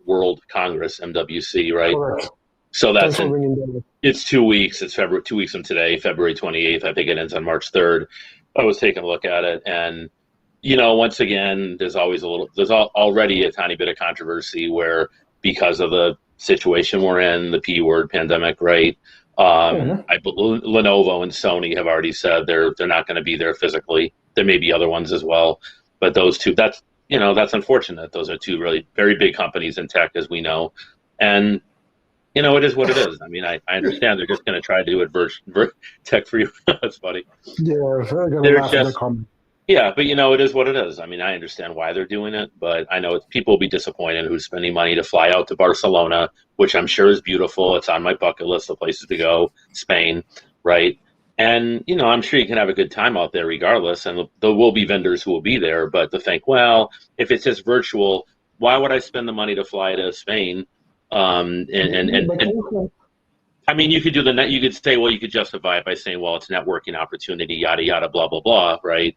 World Congress (MWC), right? Correct. So Thanks that's for in ringing that. it's 2 weeks. It's February 2 weeks from today, February 28th. I think it ends on March 3rd. I was taking a look at it, and once again, already a tiny bit of controversy where because of the situation we're in, the P word pandemic, right? Mhm. Lenovo and Sony have already said they're not going to be there physically. There may be other ones as well, but those two, that's unfortunate. Those are two really very big companies in tech, as we know, and it is what it is. I mean, I understand they're just going to try to do it tech free. That's funny. Yeah, they're gonna They're laugh at the just comment. yeah, but it is what it is. I mean, I understand why they're doing it, but I know people will be disappointed who's spending money to fly out to Barcelona, which I'm sure is beautiful. It's on my bucket list of places to go, Spain, right? And I'm sure you can have a good time out there regardless, and there will be vendors who will be there. But to think, well, if it's just virtual, why would I spend the money to fly to Spain? And Vacation. I mean, you could do you could say, well, you could justify it by saying, well, it's networking opportunity, yada yada, blah blah blah, right?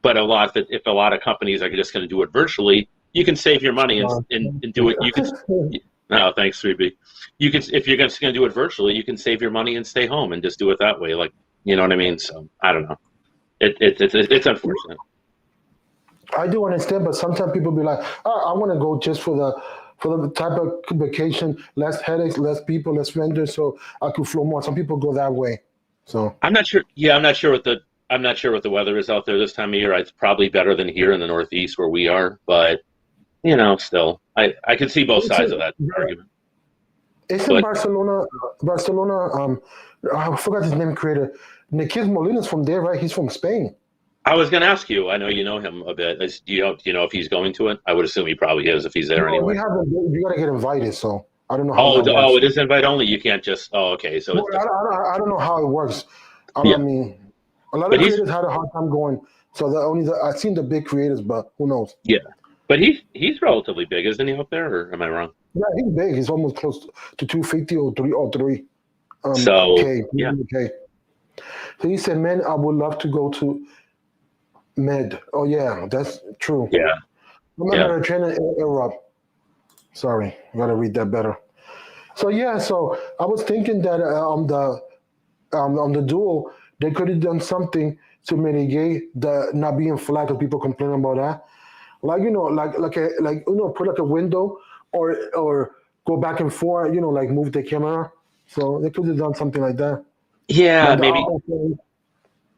But if a lot of companies are just going to do it virtually, you can save your money and do it. You could, no, thanks, 3B. You can, if you're just going to do it virtually, you can save your money and stay home and just do it that way. Like, you know what I mean? So I don't know. It's unfortunate. I do understand, but sometimes people be like, "Oh, I want to go just for the type of vacation, less headaches, less people, less vendors, so I could flow more." Some people go that way. So I'm not sure. Yeah, I'm not sure what the weather is out there this time of year. It's probably better than here in the Northeast where we are, but still, I can see both it's sides of in, that argument. it's in But Barcelona. Barcelona. I forgot his name. Creator Nikiz Molina's from there, right? He's from Spain. I was going to ask you. I know you know him a bit. Do you know if he's going to it? I would assume he probably is if he's there No, anyway. you haven't. You gotta get invited. So I don't know how Oh, that oh, works. it is invite only. You can't just. Oh, okay. So Well, it's different. I don't know how it works. I Yeah, don't mean a lot but of he's creators had a hard time going. So I've seen the big creators, but who knows? yeah, but he's relatively big, isn't he, up there? Or am I wrong? Yeah, he's big. He's almost close to 250 or three So K. yeah, K. So he said, "Man, I would love to go to Med." Oh yeah, that's true. yeah, yeah, Remember the training Europe. Sorry, gotta read that better. So yeah, so I was thinking that on the duel they could have done something to mitigate the not being flat because people complaining about that. Like put like a window or go back and forth. Like move the camera. So they could have done something like that. yeah. Like the Maybe opposite.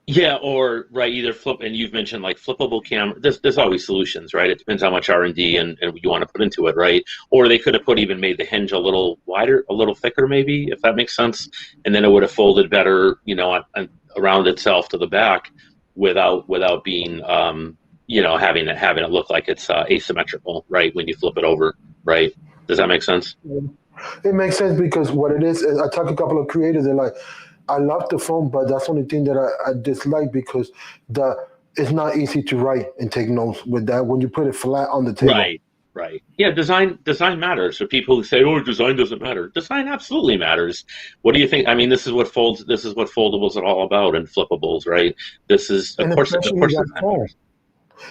yeah, or right, either flip. And you've mentioned like flippable camera. There's always solutions, right? It depends how much R&D and you want to put into it, right? Or they could have even made the hinge a little wider, a little thicker, maybe if that makes sense, and then it would have folded better, around itself to the back without being having it look like it's asymmetrical, right? When you flip it over, right? Does that make sense? It makes sense because what it is I talk to a couple of creators. They're like, I love the phone, but that's the only thing that I dislike because the it's not easy to write and take notes with that when you put it flat on the table. Right, right. Yeah, design matters. For people who say, "Oh, design doesn't matter," design absolutely matters. What do you think? I mean, this is what foldables are all about, and flippables, right? This is, And of especially course, that design phone. matters.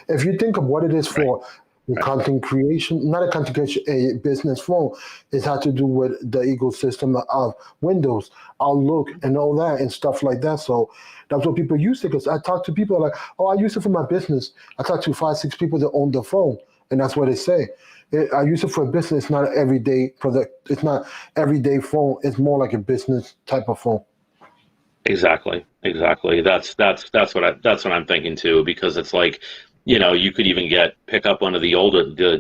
If you think of what it is Right, for, right. content creation, not a content creation, a business phone, it has to do with the ecosystem of Windows, Outlook, and all that and stuff like that. So that's what people use it. Because I talk to people like, oh, I use it for my business. I talk to 5, 6 people that own the phone, and that's what they say. I use it for business. It's not an everyday product. It's not everyday phone. It's more like a business type of phone. Exactly, exactly. That's what I'm thinking too, because it's like, you could even pick up one of the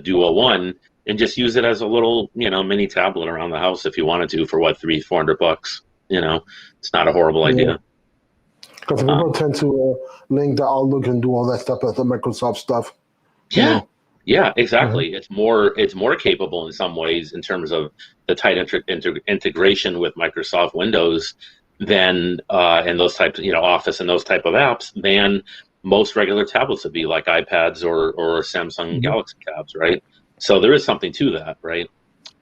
Duo One and just use it as a little, mini tablet around the house if you wanted to for what, 300-400 bucks. It's not a horrible Yeah. idea. Because Uh, people tend to link the Outlook and do all that stuff as the Microsoft stuff, you yeah, know. yeah, Mhm. exactly. It's more capable in some ways in terms of the tight integration with Microsoft Windows than and those types, Office and those type of apps than most regular tablets would be, like iPads or Samsung Mhm. Galaxy Tabs, right? So there is something to that, right?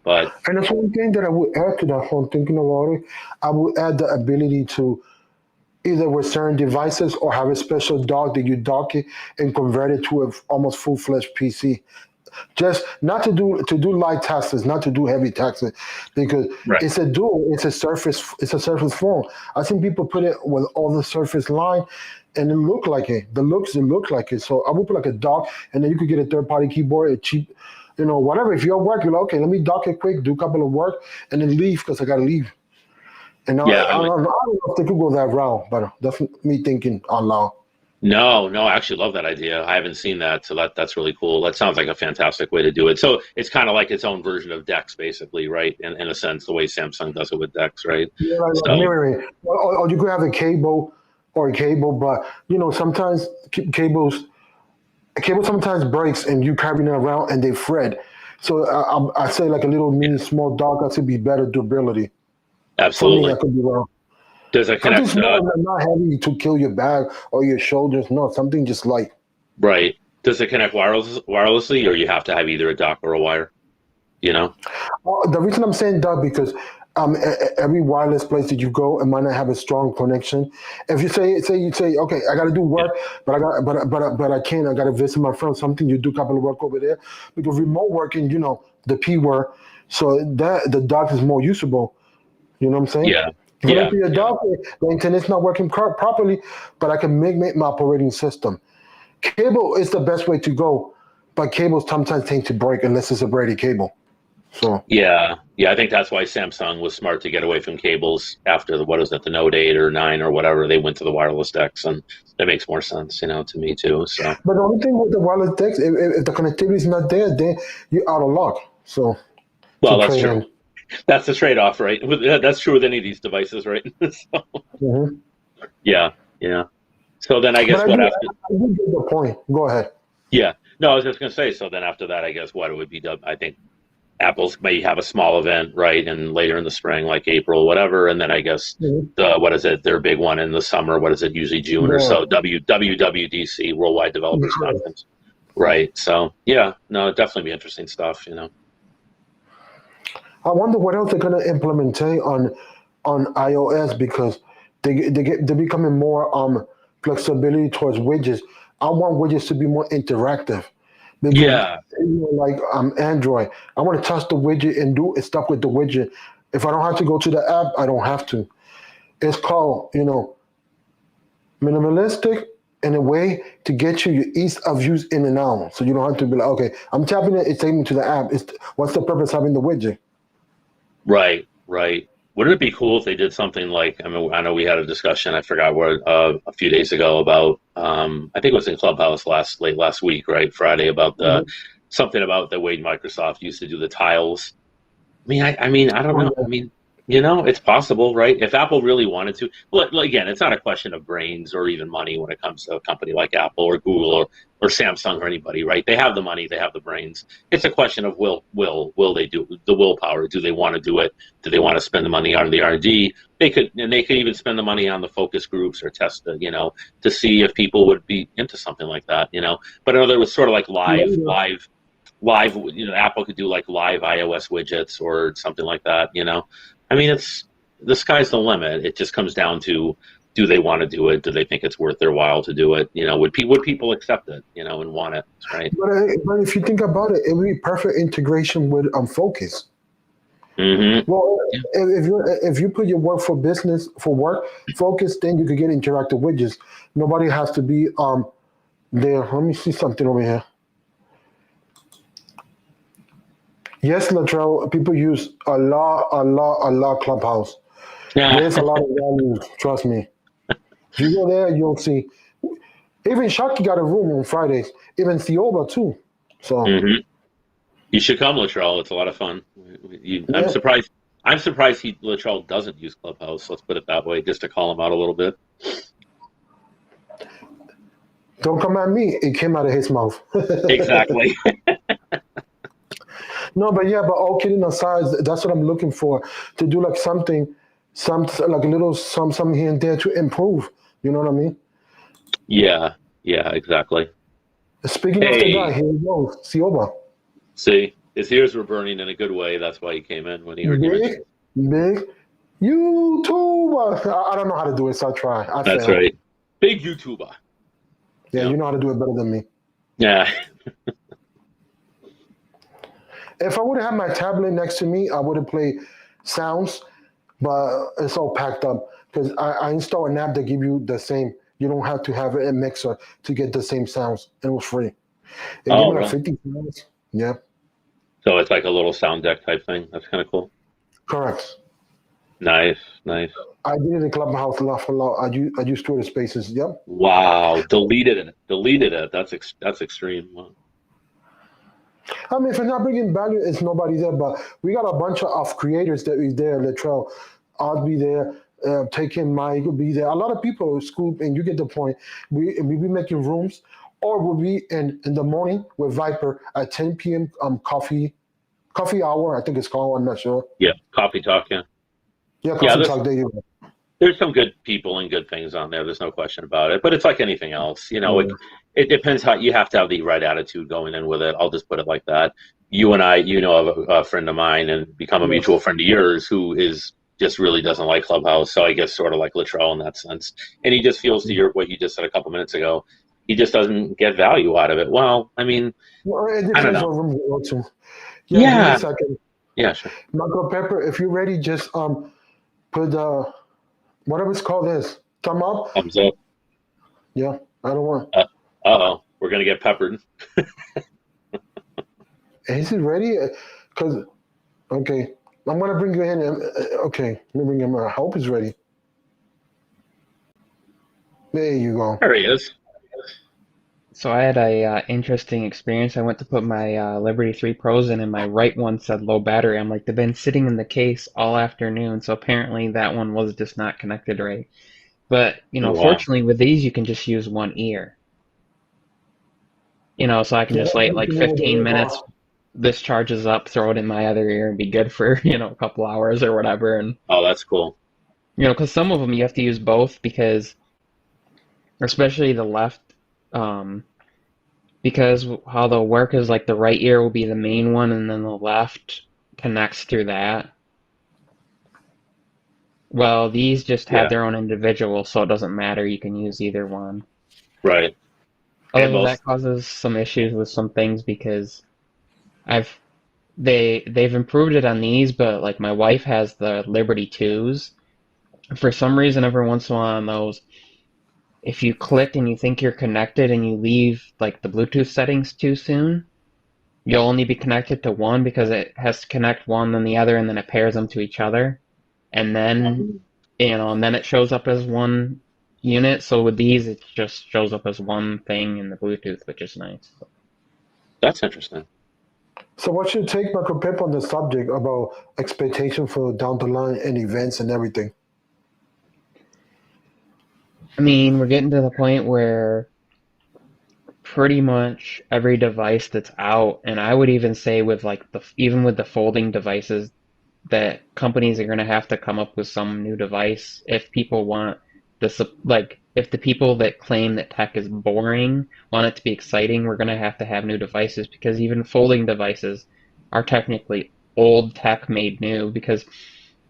But And that's one thing that I would add to that phone, thinking about it, I would add the ability to either with certain devices or have a special dock that you dock it and convert it to a almost full-fledged PC. Just not to do light tasks, not to do heavy tasks, because right, it's a surface phone. I've seen people put it with all the surface line, and it look like it. It look like it. So I would put like a dock, and then you could get a third party keyboard, a cheap, whatever. If you're at work, you're like, okay, let me dock it quick, do a couple of work, and then leave because I gotta leave. And yeah, I don't know if they could go that route, but that's me thinking out loud. no, I actually love that idea. I haven't seen that, so that's really cool. That sounds like a fantastic way to do it. So it's kind of like its own version of Dex, basically, right? In a sense, the way Samsung does it with Dex, right? Yeah, like So mirroring. Or you could have a cable, but sometimes cable sometimes breaks and you carrying it around and they fret. So I say like a little yeah, mini small dock. That should be better durability. For me, I absolutely. could be wrong. Does it Something connect? small, not heavy to kill your back or your shoulders. No, something just light. Right? Does it connect wirelessly, or you have to have either a dock or a wire? You know? The reason I'm saying that because every wireless place that you go, it might not have a strong connection. If you say, okay, I got to do Yeah. work, but I got, but I can't. I got to visit my friend. Something you do a couple of work over there because remote working, the P word. So that the dock is more usable. You know what I'm saying? Yeah. If I Yeah. to your Yeah. dock, the internet's not working properly, but I can make my operating system. Cable is the best way to go, but cables sometimes tend to break unless it's a braided cable. So. Yeah, yeah, I think that's why Samsung was smart to get away from cables after what is it, the Note 8 or 9 or whatever. They went to the wireless decks, and that makes more sense, to me too. So, But the only thing with the wireless decks, if the connectivity is not there, then you're out of luck. So to well, that's trade true. in. That's the trade-off, right? That's true with any of these devices, right? So, Hmm. yeah, yeah. So then I But guess what after? I do get the point. Go ahead. Yeah, no, I was just gonna say. So then after that, I guess what it would be. I think Apple's may have a small event, right, and later in the spring, like April, whatever, and then I guess Mhm. what is it? Their big one in the summer. What is it? Usually June or Yeah. so. WWDC, Worldwide Developers Yes. Conference. Right. So yeah, no, it'd definitely be interesting stuff. I wonder what else they're gonna implement on iOS because they're becoming more flexibility towards widgets. I want widgets to be more interactive because Yeah. like Android, I want to touch the widget and do stuff with the widget. If I don't have to go to the app, I don't have to. It's called minimalistic in a way to get you your ease of use in and out. So you don't have to be like, okay, I'm tapping it, it's taking me to the app. What's the purpose of having the widget? Right. Right. Wouldn't it be cool if they did something like? I mean, I know we had a discussion. I forgot where a few days ago about. I think it was in Clubhouse late last week, right? Friday about the Mhm. something about the way Microsoft used to do the tiles. I mean, I don't Oh, know. I yeah. mean. It's possible, right? If Apple really wanted to, well, again, it's not a question of brains or even money when it comes to a company like Apple or Google or Samsung or anybody, right? They have the money, they have the brains. It's a question of will they do the willpower? Do they want to do it? Do they want to spend the money on the R&D? They could even spend the money on the focus groups or test, to see if people would be into something like that. But in other words, sort of like live, Apple could do like live iOS widgets or something like that. I mean, it's the sky's the limit. It just comes down to, do they want to do it? Do they think it's worth their while to do it? Would people accept it? And want it, right? But if you think about it, it would be perfect integration with Focus. Mm-hmm. Well, Yeah. if you put your work for business for work Focus, then you could get interactive widgets. Nobody has to be there. Let me see something over here. Yes, Latrell, people use a lot Clubhouse. Yeah. There's a lot of value, trust me. If you go there, you'll see. Even Shaki got a room on Fridays. Even Theoba too. So Mm-hmm. You should come, Latrell. It's a lot of fun. I'm yeah, surprised. I'm surprised Latrell doesn't use Clubhouse. Let's put it that way, just to call him out a little bit. don't come at me. It came out of his mouth. Exactly. No, but yeah, but all kidding aside, that's what I'm looking for to do like something, like a little some here and there to improve. You know what I mean? Yeah. Yeah. Exactly. Speaking of the guy, Hey, here we go, Sioba. see, his ears were burning in a good way. That's why he came in when he heard you Big, mention. big YouTuber. I don't know how to do it, so I try. I That's fail. right. Big YouTuber. Yeah, Yeah. you know how to do it better than me. Yeah. If I would have had my tablet next to me, I would have played sounds, but it's all packed up because I installed an app that give you the same. You don't have to have a mixer to get the same sounds. It was free. It gave Oh, me like really? 50 sounds. Yeah, So it's like a little sound deck type thing. That's kind of cool. correct. Nice. Nice. I did it in Clubhouse a lot for a lot. I use Twitter Spaces. Yep. Wow. Deleted it. Deleted it. That's extreme. Wow. I mean, if it's not bringing value, it's nobody there. But we got a bunch of creators that is there. Latrell, I'll be there. Taking Mike will be there. A lot of people, Scoop, and you get the point. We be making rooms, or we'll be in the morning with Viper at 10 p.m. Coffee hour. I think it's called. I'm not sure. Yeah. Coffee talk. Yeah. Yeah, Yeah. coffee talk. There you go. There's some good people and good things on there. There's no question about it. But it's like anything else. Yeah. It depends how you have to have the right attitude going in with it. I'll just put it like that. You and I, of a friend of mine and become a Yes. mutual friend of yours who is just really doesn't like Clubhouse. So I guess sort of like Latrell in that sense. And he just feels to what you just said a couple minutes ago. He just doesn't get value out of it. Well, I mean, Well, it I don't depends know. what room you go to. Yeah, give me a Yeah. second. Yeah, sure. Michael Pepper, if you're ready, just put whatever it's called is thumb up. Thumbs up. Yeah, I don't want. Uh-oh. We're going to get peppered. Is he ready? Because okay, I'm gonna bring you in. Okay, let me bring him. I hope he's ready. There you go. There he is. So I had a interesting experience. I went to put my Liberty 3 Pros in, and my right one said low battery. I'm like, they've been sitting in the case all afternoon, so apparently that one was just not connected right. But, Oh, wow. fortunately with these you can just use one ear. So I can Yeah, just that's wait what like you do with the 15 minutes, AirPods. this charges up, throw it in my other ear, and be good for, a couple hours or whatever. And, Oh, that's cool. because some of them you have to use both because, especially the left, um, because how they'll work is like the right ear will be the main one and then the left connects through that. Well, these just have Yeah, their own individual, so it doesn't matter. You can use either one. right. And Although most, that causes some issues with some things because I've they've improved it on these, but like my wife has the Liberty 2s. For some reason, every once in a while on those, if you click and you think you're connected and you leave like the Bluetooth settings too soon, you'll only be connected to one because it has to connect one then the other and then it pairs them to each other. And then, and then it shows up as one unit. So with these, it just shows up as one thing in the Bluetooth, which is nice. that's interesting. So, what's your take, Michael Pip, on the subject about expectation for down the line and events and everything? I mean, we're getting to the point where pretty much every device that's out, and I would even say with like even with the folding devices, that companies are going to have to come up with some new device if people want like if the people that claim that tech is boring want it to be exciting, we're going to have new devices because even folding devices are technically old tech made new because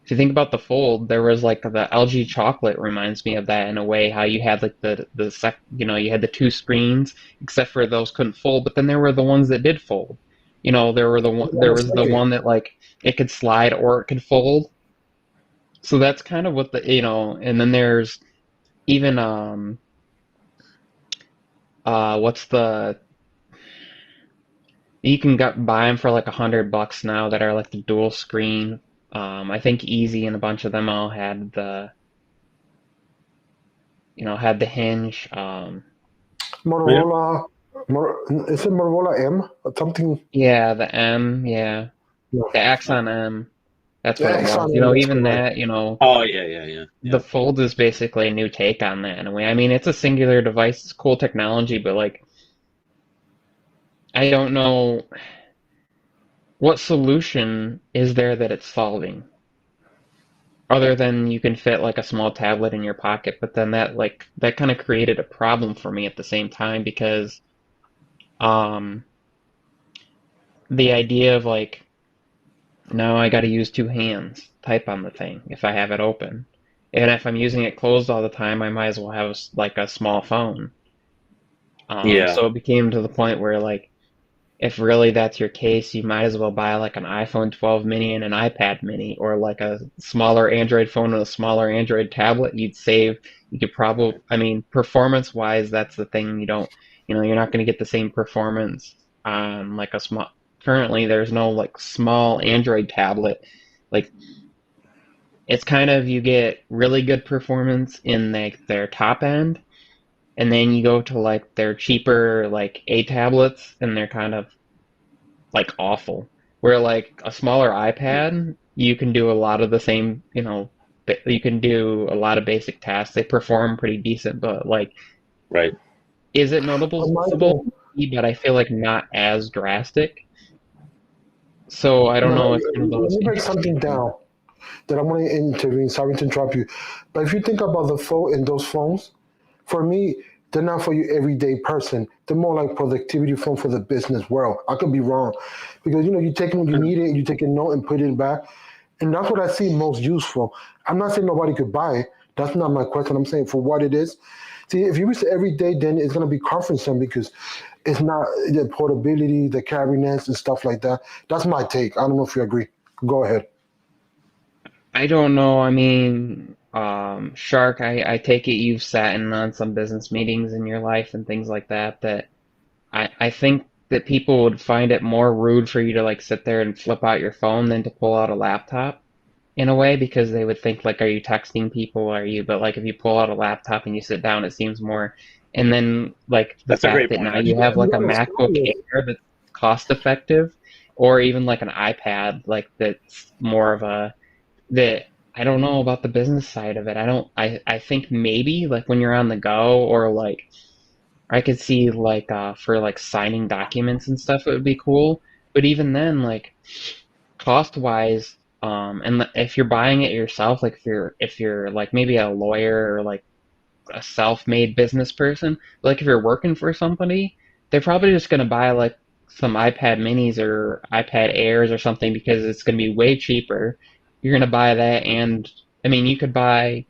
if you think about the fold, there was like the LG chocolate reminds me of that in a way, how you had like you had the two screens, except for those couldn't fold, but then there were the ones that did fold. There was the one that like it could slide or it could fold. So that's kind of what and then there's even what's the you can buy them for like $100 now that are like the dual screen. I think Easy and a bunch of them all had the hinge. Yeah. Motorola, is it Motorola M or something? Yeah, the M, yeah, No. the Axon M. That's The what it Exxon was. M, that's Even correct. that, Oh yeah, yeah, yeah, the yeah. Fold is basically a new take on that in a way. I mean, it's a singular device, it's cool technology, but like, I don't know what solution is there that it's solving, other than you can fit like a small tablet in your pocket. But then that kind of created a problem for me at the same time because um, the idea of like now I got to use two hands type on the thing if I have it open. And if I'm using it closed all the time, I might as well have like a small phone. Yeah. So it became to the point where like if really that's your case, you might as well buy like an iPhone 12 mini and an iPad mini, or like a smaller Android phone and a smaller Android tablet. You could probably, I mean, performance wise, that's the thing you're not going to get the same performance on like a currently there's no like small Android tablet. Like it's kind of, you get really good performance in like their top end, and then you go to like their cheaper like A tablets and they're kind of like awful. Where like a smaller iPad, you can do a lot of the same, you can do a lot of basic tasks. They perform pretty decent, but like, Right. is it noticeable? Michael, But I feel like not as drastic. So I don't no, know. It's kind of let those me break interesting something things. down that I want to intervene. Sorry to interrupt you. But if you think about the phone and those phones, for me, they're not for your everyday person. They're more like productivity phone for the business world. I could be wrong. Because you take it when you need it, you take a note and put it back. And that's what I see most useful. I'm not saying nobody could buy it. That's not my question. I'm saying for what it is. See, if you use it every day, then it's gonna be cumbersome because it's not the portability, the carriness, and stuff like that. That's my take. I don't know if you agree. Go ahead. I don't know. I mean, Shark, I take it you've sat in on some business meetings in your life and things like that, that I think that people would find it more rude for you to like sit there and flip out your phone than to pull out a laptop in a way, because they would think like, are you texting people? Are you? But like if you pull out a laptop and you sit down, it seems more. And then like the That's a fact great that point, now you actually. have like You a have a MacBook stylus. Air that's cost effective, or even like an iPad like that's more of a that I don't know about the business side of it. I think maybe like when you're on the go, or like I could see like for like signing documents and stuff, it would be cool. But even then, like cost wise, and if you're buying it yourself, like if you're like maybe a lawyer or like a self-made business person, like if you're working for somebody, they're probably just gonna buy like some iPad minis or iPad Airs or something because it's gonna be way cheaper. You're gonna buy that, and I mean, you could buy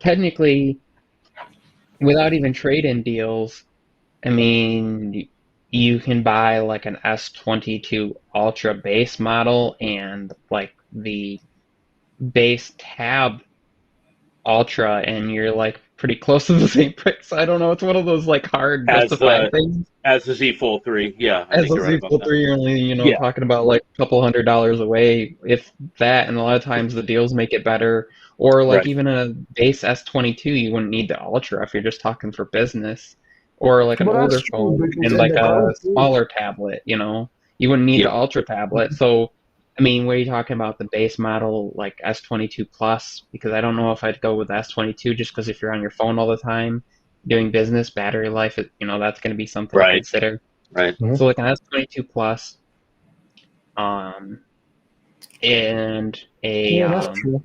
technically without even trade-in deals. I mean, you can buy like an S22 Ultra base model and like the base tab Ultra, and you're like pretty close to the same price. I don't know. It's one of those like hard As justified the things. as the Z Fold 3. Yeah, I As think a you're right about sequel that. three, you're only Yeah. talking about like a couple $100 away, if that. And a lot of times the deals make it better. Or like Right. even a base S22, you wouldn't need the Ultra if you're just talking for business, or like an But that's older true phone because and in like the a grand scheme, smaller tablet. You wouldn't need the Yeah. Ultra tablet. So, I mean, what are you talking about? The base model, like S22 Plus? Because I don't know if I'd go with S22 just because if you're on your phone all the time doing business, battery life, that's going to be something to Right. consider. Right. So, like an S22 Plus, um, and Yeah, that's true.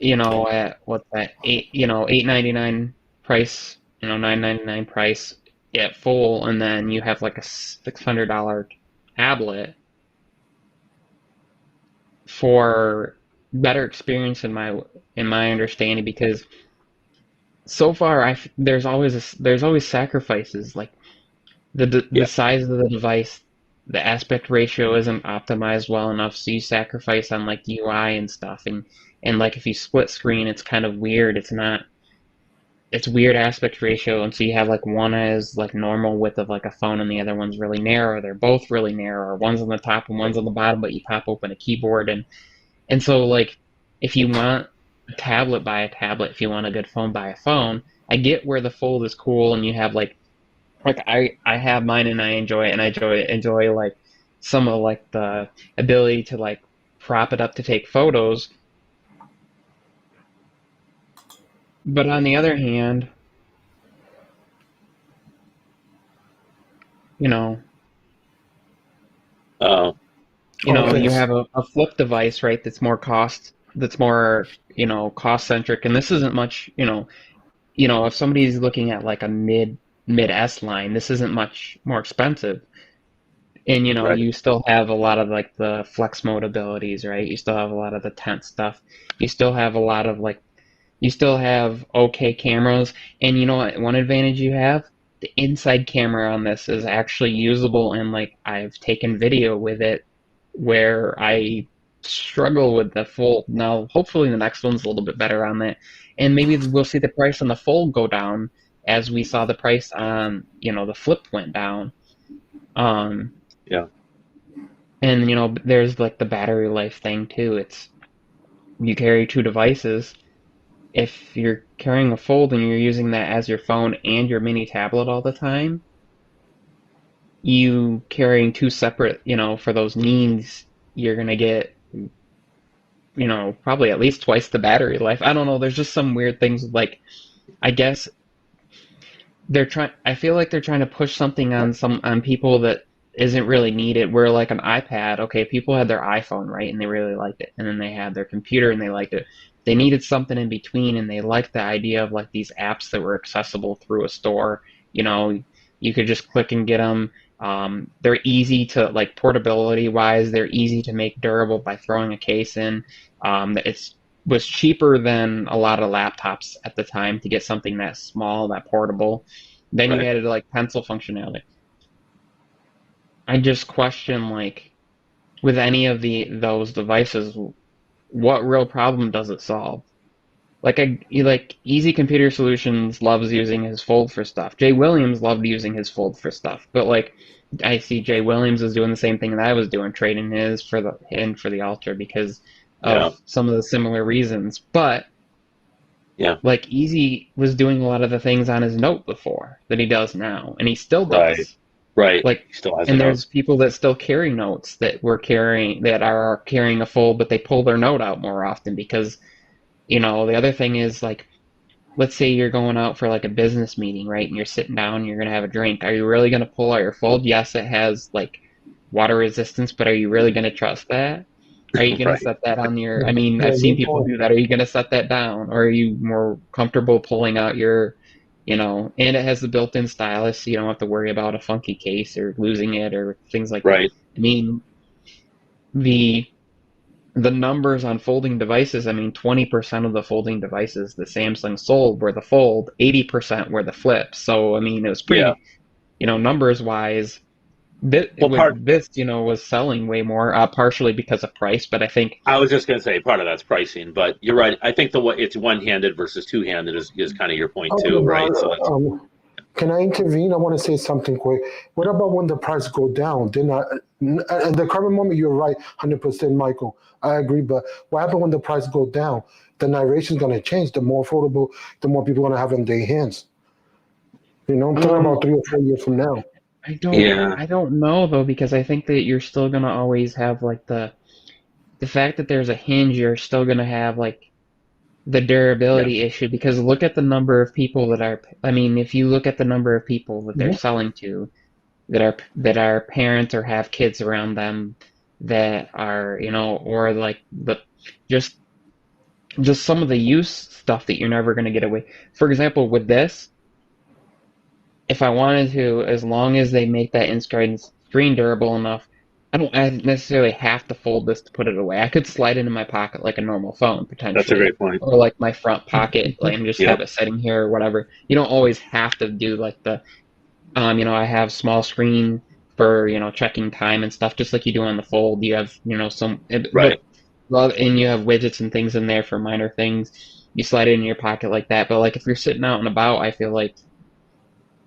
at what's that, 899 price, 999 price at full, and then you have like a $600 tablet for better experience in my understanding, because so far there's always sacrifices, like the Yeah. size of the device, the aspect ratio isn't optimized well enough, so you sacrifice on like UI and stuff, and like if you split screen, it's kind of weird. It's weird aspect ratio, and so you have like one is like normal width of like a phone, and the other one's really narrow. They're both really narrow, or one's on the top and one's on the bottom, but you pop open a keyboard, and so like if you want a tablet, buy a tablet. If you want a good phone, buy a phone. I get where the fold is cool, and you have like I have mine and I enjoy it, and I enjoy like some of like the ability to like prop it up to take photos. But on the other hand, you know, Uh, Okay. you have a flip device, right? That's more, cost centric, and this isn't much, if somebody's looking at like a mid S line, this isn't much more expensive. And right. you still have a lot of like the flex mode abilities, right? You still have a lot of the tent stuff. You still have a lot of like you still have okay cameras. And you know what? One advantage you have, the inside camera on this is actually usable, and like I've taken video with it where I struggle with the fold. Now, hopefully the next one's a little bit better on that. And maybe we'll see the price on the fold go down as we saw the price on, the flip went down. Um, Yeah. and there's like the battery life thing too. It's you carry two devices. If you're carrying a fold and you're using that as your phone and your mini tablet all the time, you carrying two separate, for those needs, you're gonna get, probably at least twice the battery life. I don't know. There's just some weird things, like I guess I feel like they're trying to push something on people that isn't really needed. Where like an iPad, okay, people had their iPhone, right, and they really liked it, and then they had their computer and they liked it. They needed something in between, and they liked the idea of like these apps that were accessible through a store. You could just click and get them. They're easy to, like, portability wise, they're easy to make durable by throwing a case in. It was cheaper than a lot of laptops at the time to get something that small, that portable. Then you Right. added like pencil functionality. I just question, like, with any of those devices, what real problem does it solve? Like Easy Computer Solutions loves using his fold for stuff. Jay Williams loved using his fold for stuff. But like I see Jay Williams is doing the same thing that I was doing, trading his for the Ultra because Yeah. of some of the similar reasons. But Yeah. like Easy was doing a lot of the things on his Note before that he does now, and he still Right. does. Right. Like, He still has a and note. there's people that still carry notes that are carrying a fold, but they pull their note out more often because, the other thing is, like, let's say you're going out for like a business meeting, right? And you're sitting down and you're going to have a drink. Are you really going to pull out your fold? Yes, it has like water resistance, but are you really going to trust that? Are you going to Right. set that on your, Yeah, I mean, yeah, I've seen good people point. do that. Are you going to set that down? Or are you more comfortable pulling out your, and it has the built-in stylus, so you don't have to worry about a funky case or losing it or things like that. Right. I mean, the the numbers on folding devices, I mean, 20% of the folding devices that Samsung sold were the fold, 80% were the flip. So, I mean, it was Yeah. pretty, numbers wise, Well, was selling way more, partially because of price, but I think, I was just going to say part of that's pricing, but you're right. I think it's one-handed versus two-handed is kind of your point Okay, too, right? So but that's can I intervene? I want to say something quick. What about when the price go down? Then at the current moment, you're right, 100%, Michael. I agree. But what happens when the price go down? The narration is going to change. The more affordable, the more people going to have in their hands. I'm talking um, about 3 or 4 years from now. Yeah. I don't know though, because I think that you're still gonna always have like the fact that there's a hinge, you're still gonna have like the Yeah. durability issue, because look at the number of people that are, I mean, if you look at the number of people that they're Mhm. selling to that are parents or have kids around them that are, or like the just some of the use stuff that you're never going to get away. For example, with this, if I wanted to, as long as they make that screen durable enough, I don't necessarily have to fold this to put it away. I could slide it in my pocket like a normal phone, That's a potentially, great point. or like my front pocket, like, and just have Yep. it sitting here or whatever. You don't always have to do like I have small screen for, checking time and stuff, just like you do on the fold. You have, Right. but, well, and you have widgets and things in there for minor things. You slide it in your pocket like that. But like if you're sitting out and about, I feel like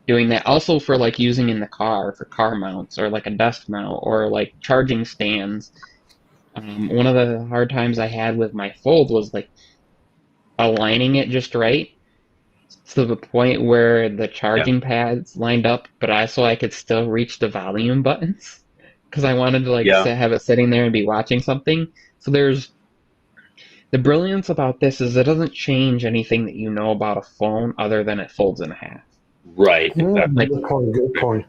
doing that also for like using in the car for car mounts or like a desk mount or like charging stands. One of the hard times I had with my fold was like aligning it just right to the point where the Yeah. charging pads lined up, but also I could still reach the volume buttons because I wanted to like Yeah. have it sitting there and be watching something. So there's the brilliance about this is it doesn't change anything that you know about a phone other than it folds in half. Right. Mm, Exactly. Like, good point. Good point.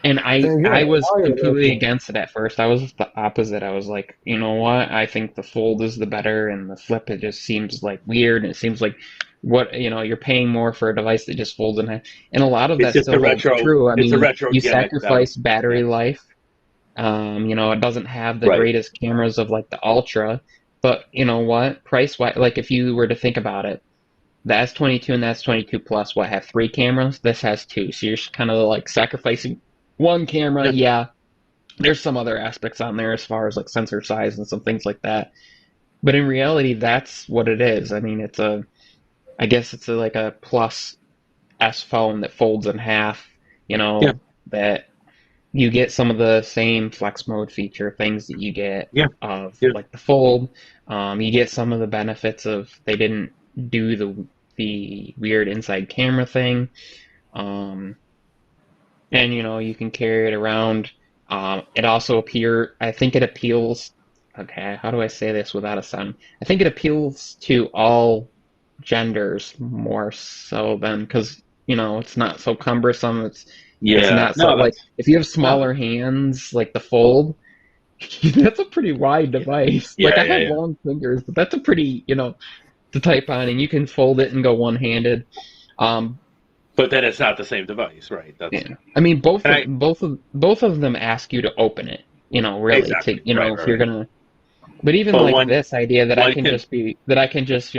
and And yeah, I was completely I, against it at first. I was the opposite. I was like, you know what? I think the fold is the better, and the flip, it just seems like weird, and it seems like you're paying more for a device that just folds in half. And a lot of It's that just still a holds retro. true. I It's a mean, retro you gimmick that. sacrifice Yeah. battery life. It doesn't have the Right. greatest cameras of like the Ultra, but you know what? Price wise, like if you were to think about it, the S22 and the S22 Plus, what have three cameras? This has two, so you're kind of like sacrificing one camera. Yeah. Yeah, there's some other aspects on there as far as like sensor size and some things like that. But in reality, that's what it is. I mean, I guess it's like a plus S phone that folds in half, Yeah. that you get some of the same flex mode feature things that you get Yeah. of Yeah. like the fold. You get some of the benefits of they didn't do the weird inside camera thing. Um, and you can carry it around. It also I think it appeals. Okay, how do I say this without a sound? I think it appeals to all genders more so than because it's not so cumbersome. It's Yeah. not so No. like That's if you have no. smaller hands like the fold, that's a pretty wide Yeah. device. Like Yeah. I Yeah. have Yeah. long fingers, but that's a pretty to type on, and you can fold it and go one handed. Um, But then it's not the same device, right? That's Yeah. I mean, and I both of them ask you to open it, really exactly to, right. if Right. you're Right. gonna, but even But like one this idea one can that I can just,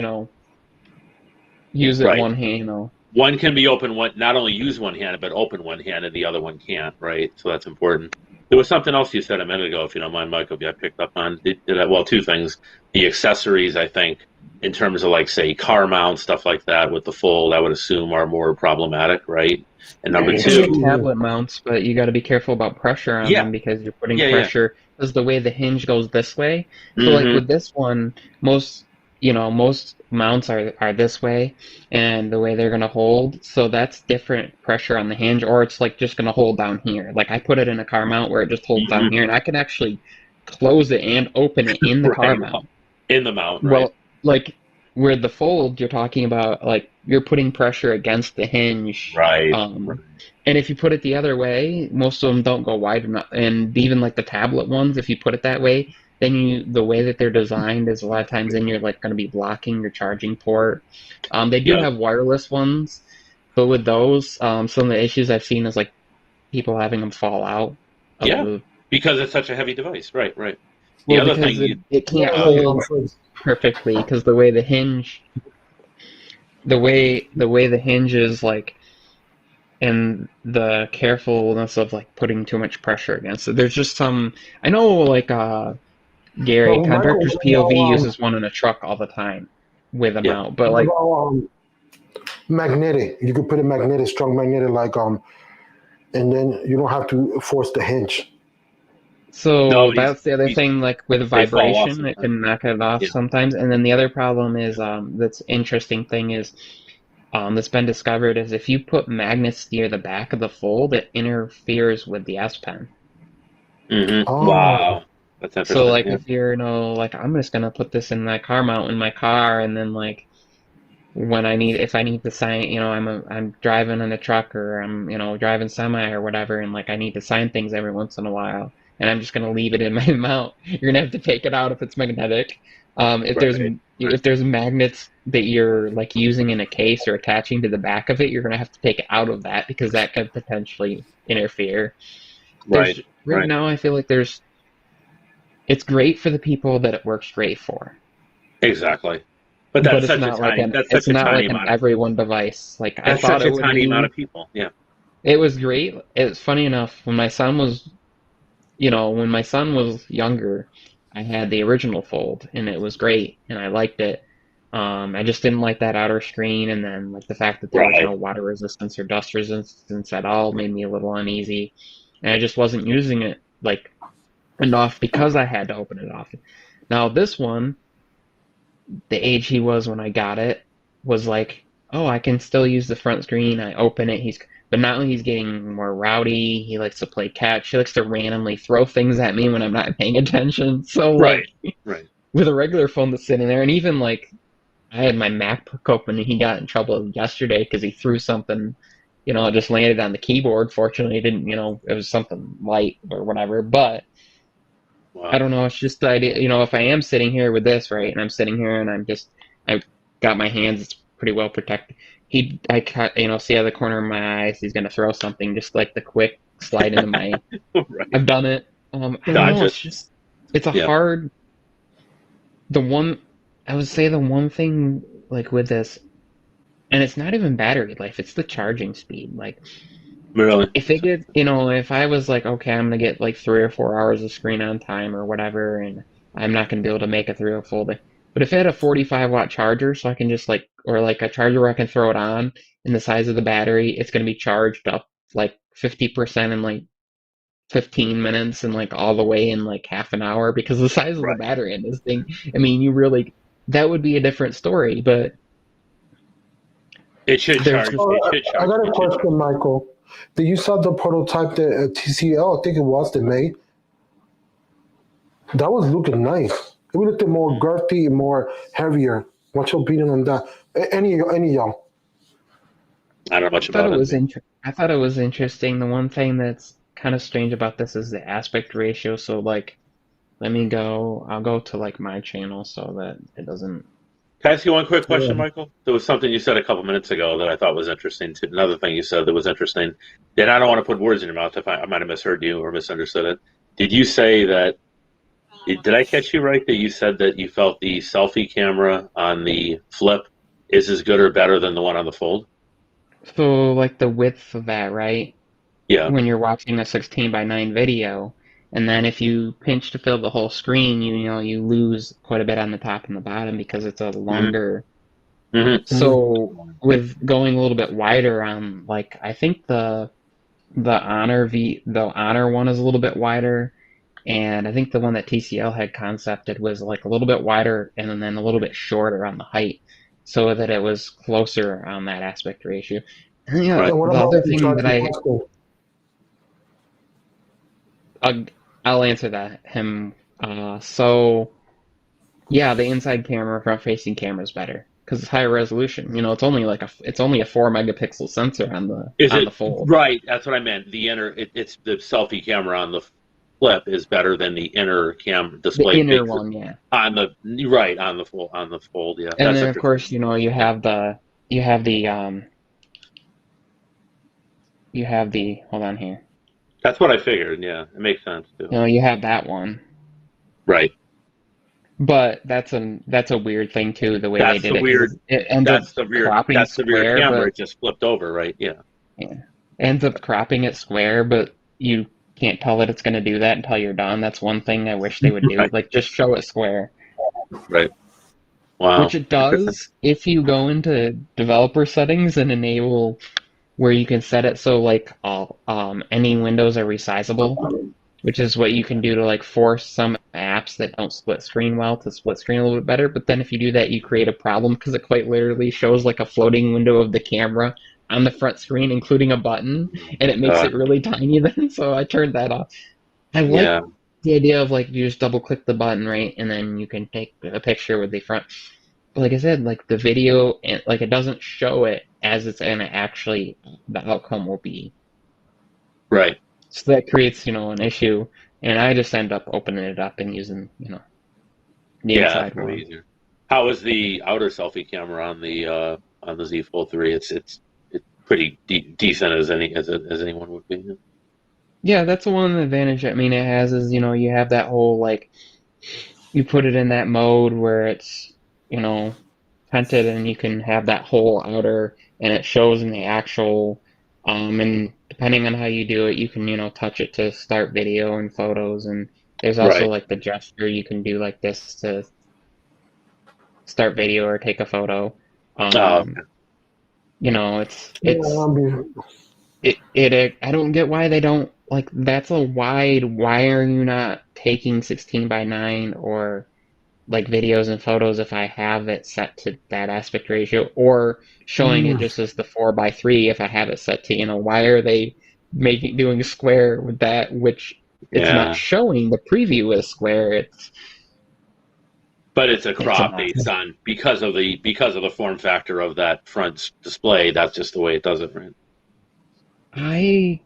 use it right. one hand, One can be open one not only use one handed but open one handed, the other one can't, right? So that's important. There was something else you said a minute ago, if you don't mind, Michael, I picked up on. Well, two things. The accessories, I think, in terms of like say car mount, stuff like that with the fold, I would assume are more problematic, right? And Yeah, number you can get two, tablet mounts, but you got to be careful about pressure on yeah, them because you're putting yeah, yeah. pressure because the way the hinge goes this way. So like Mm-hmm. with this one, most mounts are this way and the way they're going to hold. So that's different pressure on the hinge, or it's like just going to hold down here. Like I put it in a car mount where it just holds down Mm-hmm. here and I can actually close it and open it in the car Right. mount. In the mount, right? Well, like where the fold, you're talking about like you're putting pressure against the hinge. Right. Right. And if you put it the other way, most of them don't go wide enough. And even like the tablet ones, if you put it that way, then the way that they're designed is a lot of times then you're like going to be blocking your charging port. They do Yeah. have wireless ones, but with those, some of the issues I've seen is like people having them fall out of Yeah. the, Because it's such a heavy device. Right. Right. The well, other thing because you it yeah, can't like, hold perfectly because the way the hinge is like and the carefulness of like putting too much pressure against it. There's just some I know like Gary, but Michael, Contractor's POV uses one in a truck all the time with a yeah. mount, but what like about magnetic? You could put a magnetic, strong magnetic, like and then you don't have to force the hinge. so No, that's the other these thing, like with they fall off vibration, it sometimes. can knock it off Yeah. sometimes. And then the other problem is that's interesting thing is that's been discovered is if you put magnets near the back of the fold, it interferes with the S Pen. Oh, Wow, that's So interesting. like Yeah. if you're, like I'm just gonna put this in my car mount in my car, and then like if I need to sign, I'm driving in a truck, or I'm, driving semi or whatever, and like I need to sign things every once in a while, and I'm just gonna leave it in my mount. You're gonna have to take it out if it's magnetic. If there's Right. Right. if there's magnets that you're like using in a case or attaching to the back of it, you're gonna have to take it out of that because that could potentially interfere. Right. Right Right. now I feel like it's great for the people that it works great for. Exactly. But But that's such a tiny. That's it's such a not tiny like an amount of. everyone device. Like I That's thought such it a would tiny amount be. of people. Yeah. It was great. It's funny enough, when my son was younger, I had the original Fold and it was great and I liked it. I just didn't like that outer screen, and then like the fact that there was no Right. water resistance or dust resistance at all made me a little uneasy. And I just wasn't using it like enough because I had to open it often. Now this one, the age he was when I got it was like, oh, I can still use the front screen. I open it. But now he's getting more rowdy. He likes to play catch. He likes to randomly throw things at me when I'm not paying attention. So Right. like Right. with a regular phone that's sitting there, and even like I had my MacBook open and he got in trouble yesterday because he threw something, it just landed on the keyboard. Fortunately, it didn't, it was something light or whatever. But I Wow. don't know. It's just the idea, if I am sitting here with this, right, and I'm sitting here and I got my hands, it's pretty well protected. I cut, see out of the corner of my eyes, he's gonna throw something, just like the quick slide into my. Right. I've done it. I don't Dodge know. it. It's a Yeah. hard. The one, I would say the one thing like with this, and it's not even battery life, it's the charging speed. Like Really. if it gets, if I was like, okay, I'm gonna get like 3 or 4 hours of screen on time or whatever, and I'm not gonna be able to make it through a full day. But if it had a 45-watt charger, so I can just like, or like a charger where I can throw it on, and the size of the battery, it's gonna be charged up like 50% in like 15 minutes, and like all the way in like half an hour, because the size of the Right. battery in this thing, I mean, that would be a different story, but It should there's charge. just, It should I charge. got a It should charge. question, Michael. Did you saw the prototype that TCL, I think it was, they made? That was looking nice. It was looking more girthy and more heavier. What's your opinion on that? Any y'all? I don't know much about it. I thought it was interesting. The one thing that's kind of strange about this is the aspect ratio. So like, I'll go to like my channel so that it doesn't. Can I ask you one quick question, Yeah. Michael? There was something you said a couple minutes ago that I thought was interesting. Too. Another thing you said that was interesting. And I don't want to put words in your mouth if I might have misheard you or misunderstood it. Did you say that? Did I catch you right that you said that you felt the selfie camera on the Flip is as good or better than the one on the Fold? So like the width of that, right? Yeah. When you're watching a 16:9 video, and then if you pinch to fill the whole screen, you lose quite a bit on the top and the bottom because it's a Mm-hmm. longer. Mm-hmm. So with going a little bit wider on, like, I think the Honor one is a little bit wider, and I think the one that TCL had concepted was like a little bit wider and then a little bit shorter on the height, so that it was closer on that aspect ratio. And Right. And what the about other the thing that charging question? I'll answer that him. So yeah, the inside camera, front facing camera is better because it's higher resolution. It's only a 4 megapixel sensor on Is the it Fold. right? That's what I meant. It's the selfie camera on the Flip is better than the inner cam The display inner big one, yeah. on the right on the Fold. Yeah, And that's then of interesting. course, you have the hold on here. That's what I figured. Yeah, it makes sense too. You have that one. Right. But that's a weird thing too, the way they That's did the it, weird. 'cause it ends up That's the rear. cropping That's the rear square, camera. but It just flipped over. Right. Yeah. yeah, ends up cropping it square, but you can't tell that it's going to do that until you're done. That's one thing I wish they would do. Right. Like just show it square, Right. Wow. which it does if you go into developer settings and enable where you can set it so like all any windows are resizable, which is what you can do to like force some apps apps that don't split screen well to split screen a little bit better. But then if you do that, you create a problem because it quite literally shows like a floating window of the camera on the front screen, including a button, and it makes it really tiny then. So I turned that off. I like Yeah. the idea of like you just double click the button, right, and then you can take a picture with the front. But like I said, like the video, and like it doesn't show it as it's gonna actually the outcome will be. Right. So that creates, an issue, and I just end up opening it up and using, the Yeah, that's inside probably one. easier. How is the outer selfie camera on the Z Fold 3? It's pretty decent as anyone would be. Yeah, that's the one advantage. I mean, it has is, you have that whole like you put it in that mode where it's, tinted, and you can have that whole outer, and it shows in the actual, and depending on how you do it, you can, touch it to start video and photos, and there's also Right. like the gesture you can do like this to start video or take a photo. Oh, okay. I don't get why they don't like that's a wide. Why are you not taking 16:9 or like videos and photos if I have it set to that aspect ratio, or showing it just as the 4:3 if I have it set to, why are they doing a square with that, which it's Yeah. not showing the preview as square. But it's a crop a based on because of the form factor of that front display. That's just the way it does it, right? I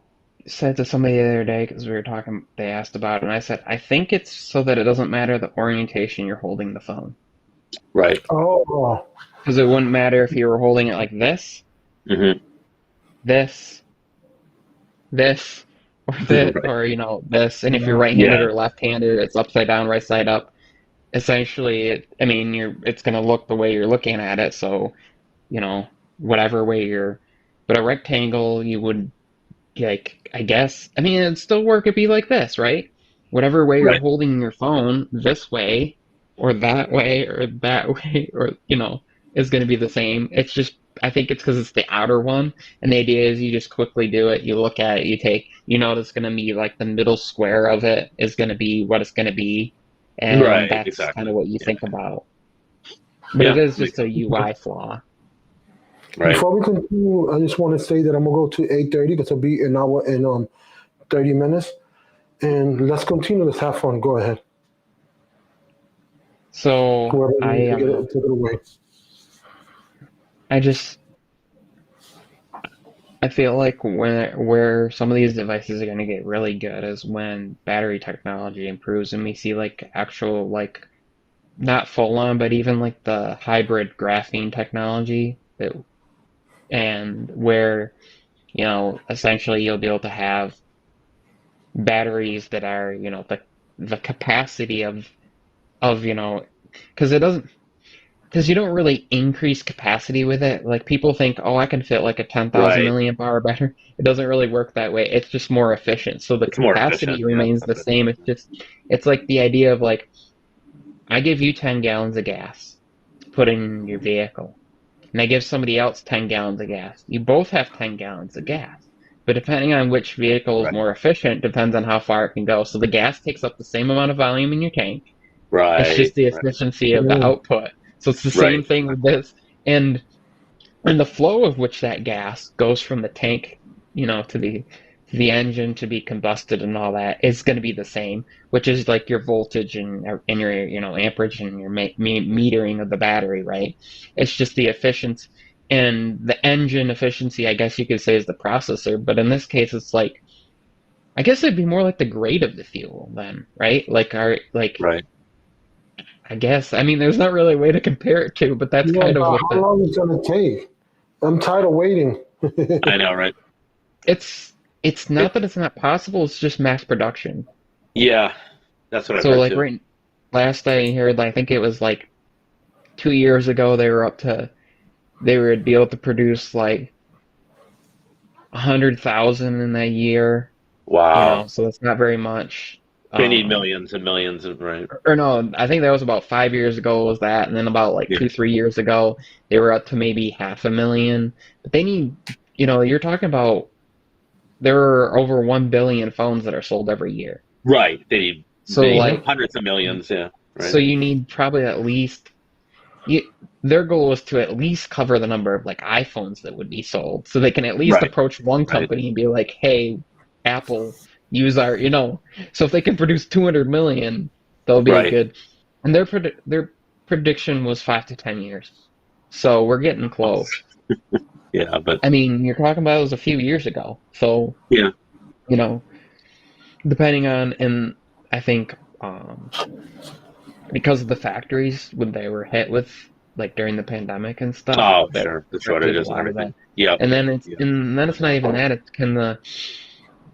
said to somebody the other day because we were talking, they asked about it, and I said, I think it's so that it doesn't matter the orientation you're holding the phone. Right. Oh. Because it wouldn't matter if you were holding it like this, Mm-hmm. this, or this, Right. or, this. And if you're right-handed Yeah. or left-handed, it's upside down, right side up. Essentially, it's going to look the way you're looking at it. So, whatever way but a rectangle, you would, like, I guess, it'd still work. It'd be like this, right? Whatever way you're Right. holding your phone, this way, or that way, or that way, or, is going to be the same. It's just, I think it's because it's the outer one. And the idea is you just quickly do it. You look at it, you know, it's going to be like the middle square of it is going to be what it's going to be. And Right, that's exactly. kind of what you Yeah. think about. But Yeah, it is just makes a UI flaw. Right. Before we continue, I just want to say that I'm gonna go to 8:30 because it'll be an hour and 30 minutes. And let's continue. Let's have fun. Go ahead. So Whoever I take it away. I feel like where some of these devices are going to get really good is when battery technology improves and we see like actual like not full on but even like the hybrid graphene technology and where essentially you'll be able to have batteries that are the capacity of because you don't really increase capacity with it. Like people think, oh, I can fit like a 10,000 Right. milliamp hour battery. It doesn't really work that way. It's just more efficient. So the It's more capacity efficient, remains the same. It's like the idea of like, I give you 10 gallons of gas to put in your vehicle, and I give somebody else 10 gallons of gas. You both have 10 gallons of gas. But depending on which vehicle is Right. more efficient depends on how far it can go. So the gas takes up the same amount of volume in your tank. Right. It's just the Right. efficiency of the output. So it's the same Right. thing with this. And the flow of which that gas goes from the tank, to the engine to be combusted and all that is going to be the same, which is like your voltage and your amperage and your metering of the battery, right? It's just the efficiency and the engine efficiency, I guess you could say, is the processor. But in this case, it's like, I guess it'd be more like the grade of the fuel then, right? Right. I guess. There's not really a way to compare it to, but that's Yeah, kind of but what how long is it gonna take? I'm tired of waiting. I know, right? it's not that it's not possible, it's just mass production. Yeah, that's what I've So heard like too. last I heard, I think it was like 2 years ago they would be able to produce like 100,000 in a year, Wow. so that's not very much. They need millions and millions of right. Or no, I think that was about 5 years ago was that, and then about like Yeah. 2, 3 years ago, they were up to maybe 500,000. But they need, you're talking about there are over 1 billion phones that are sold every year. Right. They need So like, hundreds of millions, yeah, so right, you need probably at least you, their goal was to at least cover the number of like iPhones that would be sold, so they can at least right, approach one right, company and be like, "Hey, Apple, use our," you know. So if they can produce 200 million, they'll be a right. good. And their prediction was 5 to 10 years, so we're getting close. Yeah, but I mean, you're talking about it was a few years ago, so yeah, you know, depending on, and I think because of the factories when they were hit with like during the pandemic and stuff oh, that sure, the restricted a shortages and lot of everything. that. Yep, yep, And then it's not even that. It's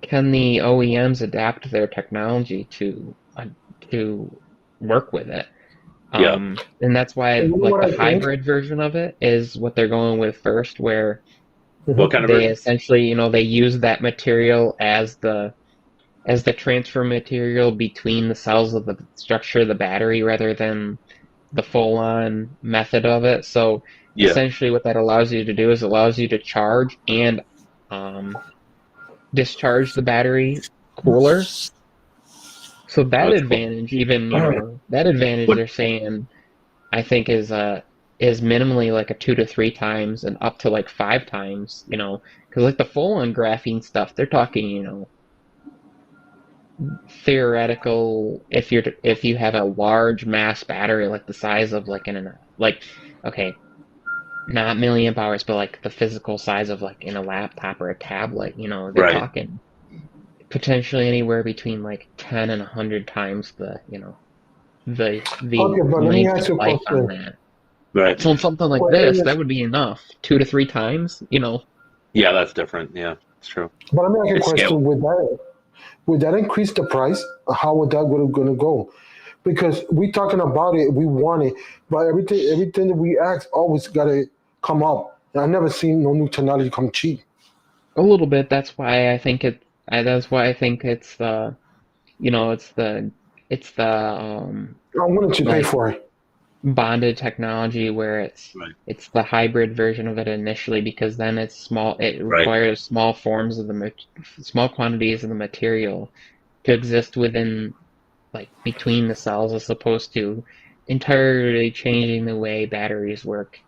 can the OEMs adapt their technology to work with it? yep. And that's why And you know like what the I think? hybrid version of it is what they're going with first, where What Mhm. kind of they version? essentially, you know, they use that material as the transfer material between the cells of the structure of the battery rather than the full-on method of it. So Yeah. essentially what that allows you to do is allows you to charge and um, discharge the battery cooler. So Oh, that that's cool. advantage, even, you know, that advantage What? they're saying, I think is minimally like a 2 to 3 times and up to like 5 times, you know, because like the full-on graphene stuff, they're talking, you know, theoretical if you have a large mass battery like the size of like like okay, not milliamp hours, but like the physical size of like in a laptop or a tablet, you know, they're Right. talking potentially anywhere between like 10 and 100 times the, you know, the Okay, but let me length ask of you a life on question. that. Right. So in something like Well, this, that would be enough. 2 to 3 times, you know. Yeah, that's different. Yeah, it's true. but let me ask you a It's scale. question. Would that increase the price? How would that gonna go? Because we talking about it, we want it, but everything that we ask always gotta come up. And I never seen no new technology come cheap. A little bit. That's why I think that's why I think it's the, you know, it's the I'm willing to pay like for it. bonded technology where Right. it's the hybrid version of it initially, because then it's small, it Right. requires small forms of small quantities of the material to exist within, like between the cells, as opposed to entirely changing the way batteries work,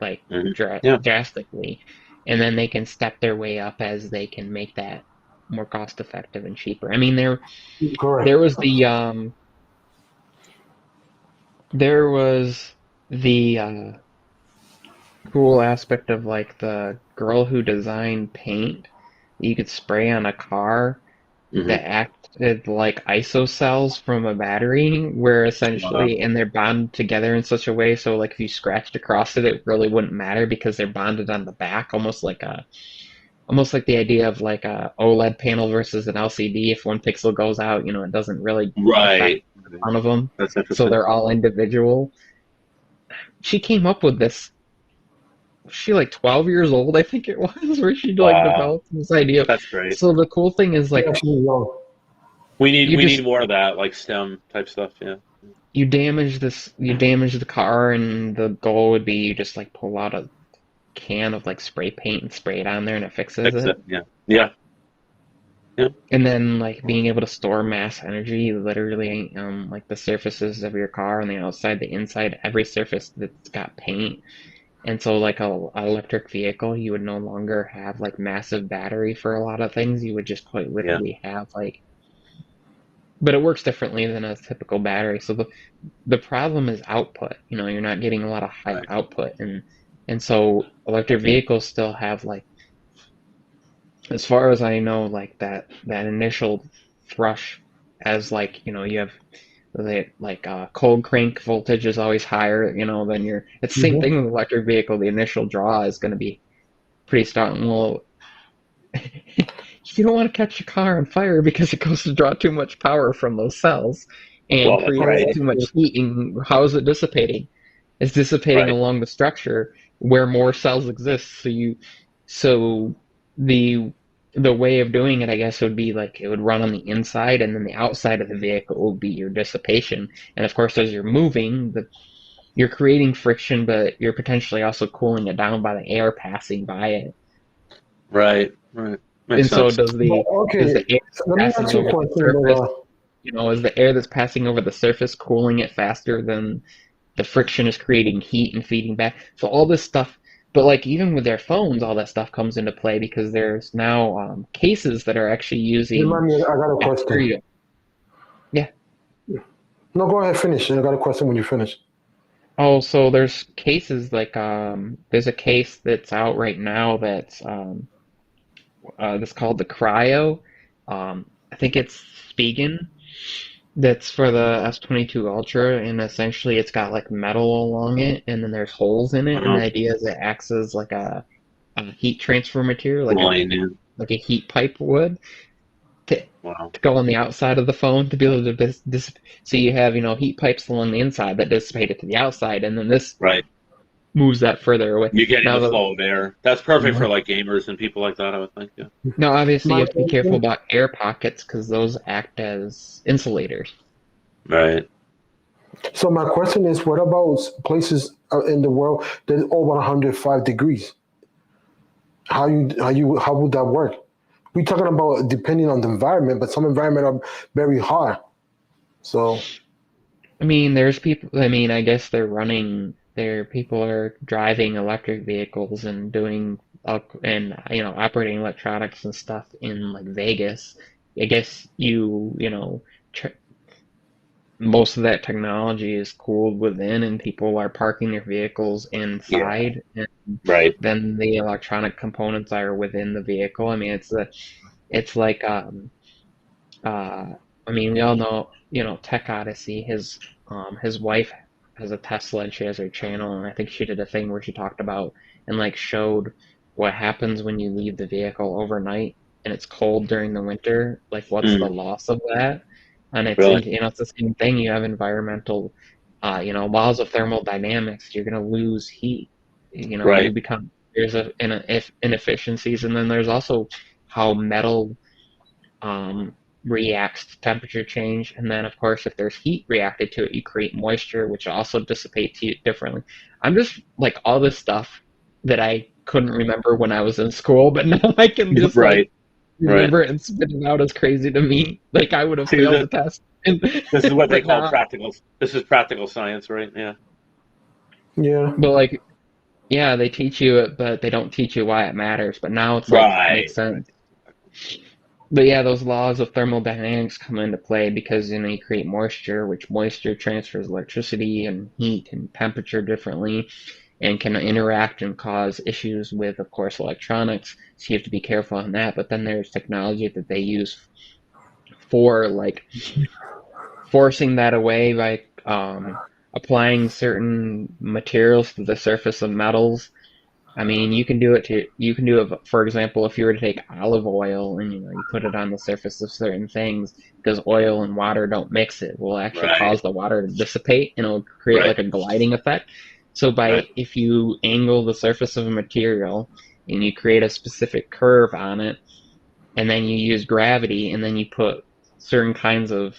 like Yeah. drastically. And then they can step their way up as they can make that more cost effective and cheaper. I mean, there Correct. was the there was the cool aspect of like the girl who designed paint that you could spray on a car Hmm. that acted like isocells from a battery, where Wow. essentially, and they're bonded together in such a way so like if you scratched across it, it really wouldn't matter because they're bonded on the back, almost like the idea of like a OLED panel versus an LCD. If one pixel goes out, you know, it doesn't really affect Right. the Right. front of them, That's so interesting. they're all individual. She came up with this, was she like 12 years old, I think it was, where she like Wow. developed this idea. That's great. So the cool thing is Yeah, like she was young. you We need just more of that, like STEM type stuff. Yeah. you damage the car, and the goal would be you just like pull out a can of like spray paint and spray it on there and it fixes Fix it. it. Yeah. Yeah. Yeah. And then like being able to store mass energy, literally like the surfaces of your car on the outside, the inside, every surface that's got paint. And so like a electric vehicle, you would no longer have like massive battery for a lot of things. You would just quite Yeah. literally have like, but it works differently than a typical battery. So the problem is output. You know, you're not getting a lot of high Right. output, and so electric vehicles still have like, as far as I know, like that initial thrush, as like, you know, you have the like cold crank voltage is always higher, you know, than your, it's the same Hmm. thing with electric vehicle. The initial draw is going to be pretty starting. Well, you don't want to catch your car on fire because it goes to draw too much power from those cells and Well, that's Oh, creates right. yeah, too much heat. And how is it dissipating? It's dissipating Right. along the structure where more cells exist. So the the way of doing it, I guess, would be like it would run on the inside, and then the outside of the vehicle would be your dissipation. And of course, as you're moving, you're creating friction, but you're potentially also cooling it down by the air passing by it. Right. Right. Makes And so sense. But does okay, the air so let me passing ask you a over the question. surface. is the air that's passing over the surface cooling it faster than the friction is creating heat and feeding back. So all this stuff, but like even with their phones, all that stuff comes into play because there's now cases that are actually using Remind me, I got a question. material. Yeah. No, go ahead, finish. I got a question when you finish. Oh, so there's cases like there's a case that's out right now that's called the Cryo. I think it's Spigen. That's for the S22 Ultra, and essentially it's got like metal along it, and then there's holes in it, and the Uh-huh. idea is it acts as like a heat transfer material, Line in. like a heat pipe would, to, Wow. to go on the outside of the phone to be able to so you have, heat pipes along the inside that dissipate it to the outside, and then this Right. moves that further away. You're getting Now, the flow of air. That's perfect for My, like gamers and people like that, I would think. Yeah. now obviously my you have to be careful about air pockets because those act as insulators. Right. so my question is, what about places in the world that is over 105 degrees? How would that work? We're talking about depending on the environment, but some environment are very hot. So I mean, there's people, I mean, I guess people are driving electric vehicles and operating electronics and stuff in like Vegas. I guess tr most of that technology is cooled within and people are parking their vehicles Yeah. inside and Right. then the electronic components are within the vehicle. I mean, it's like, uh, I mean, we all know, Tech Odyssey. His wife has a Tesla and she has her channel, and I think she did a thing where she talked about and like showed what happens when you leave the vehicle overnight and it's cold during the winter. Like, what's the Mm. loss of that? And Really. it's the same thing. You have environmental, laws of thermodynamics. You're gonna lose heat. You Right. become there's inefficiencies, and then there's also how metal um, reacts to temperature change. And then, of course, if there's heat reacted to it, you create moisture, which also dissipates heat differently. I'm just like all this stuff that I couldn't remember when I was in school, but now I can just like Right. Right. remember it and spit it out as crazy to me. Like I would have See, failed the test. this is what they But call now, practical. This is practical science, right? Yeah. yeah, but like, yeah, they teach you it, but they don't teach you why it matters. But now it's like, Right. makes Right. sense. But yeah, those laws of thermodynamics come into play because you create moisture, which moisture transfers electricity and heat and temperature differently and can interact and cause issues with, of course, electronics. So you have to be careful on that. But then there's technology that they use for like forcing that away by applying certain materials to the surface of metals. I mean, you can do it, for example, if you were to take olive oil and you put it on the surface of certain things, because oil and water don't mix, it will actually Right. cause the water to dissipate and it'll create Right. like a gliding effect. So Right. if you angle the surface of a material and you create a specific curve on it, and then you use gravity, and then you put certain kinds of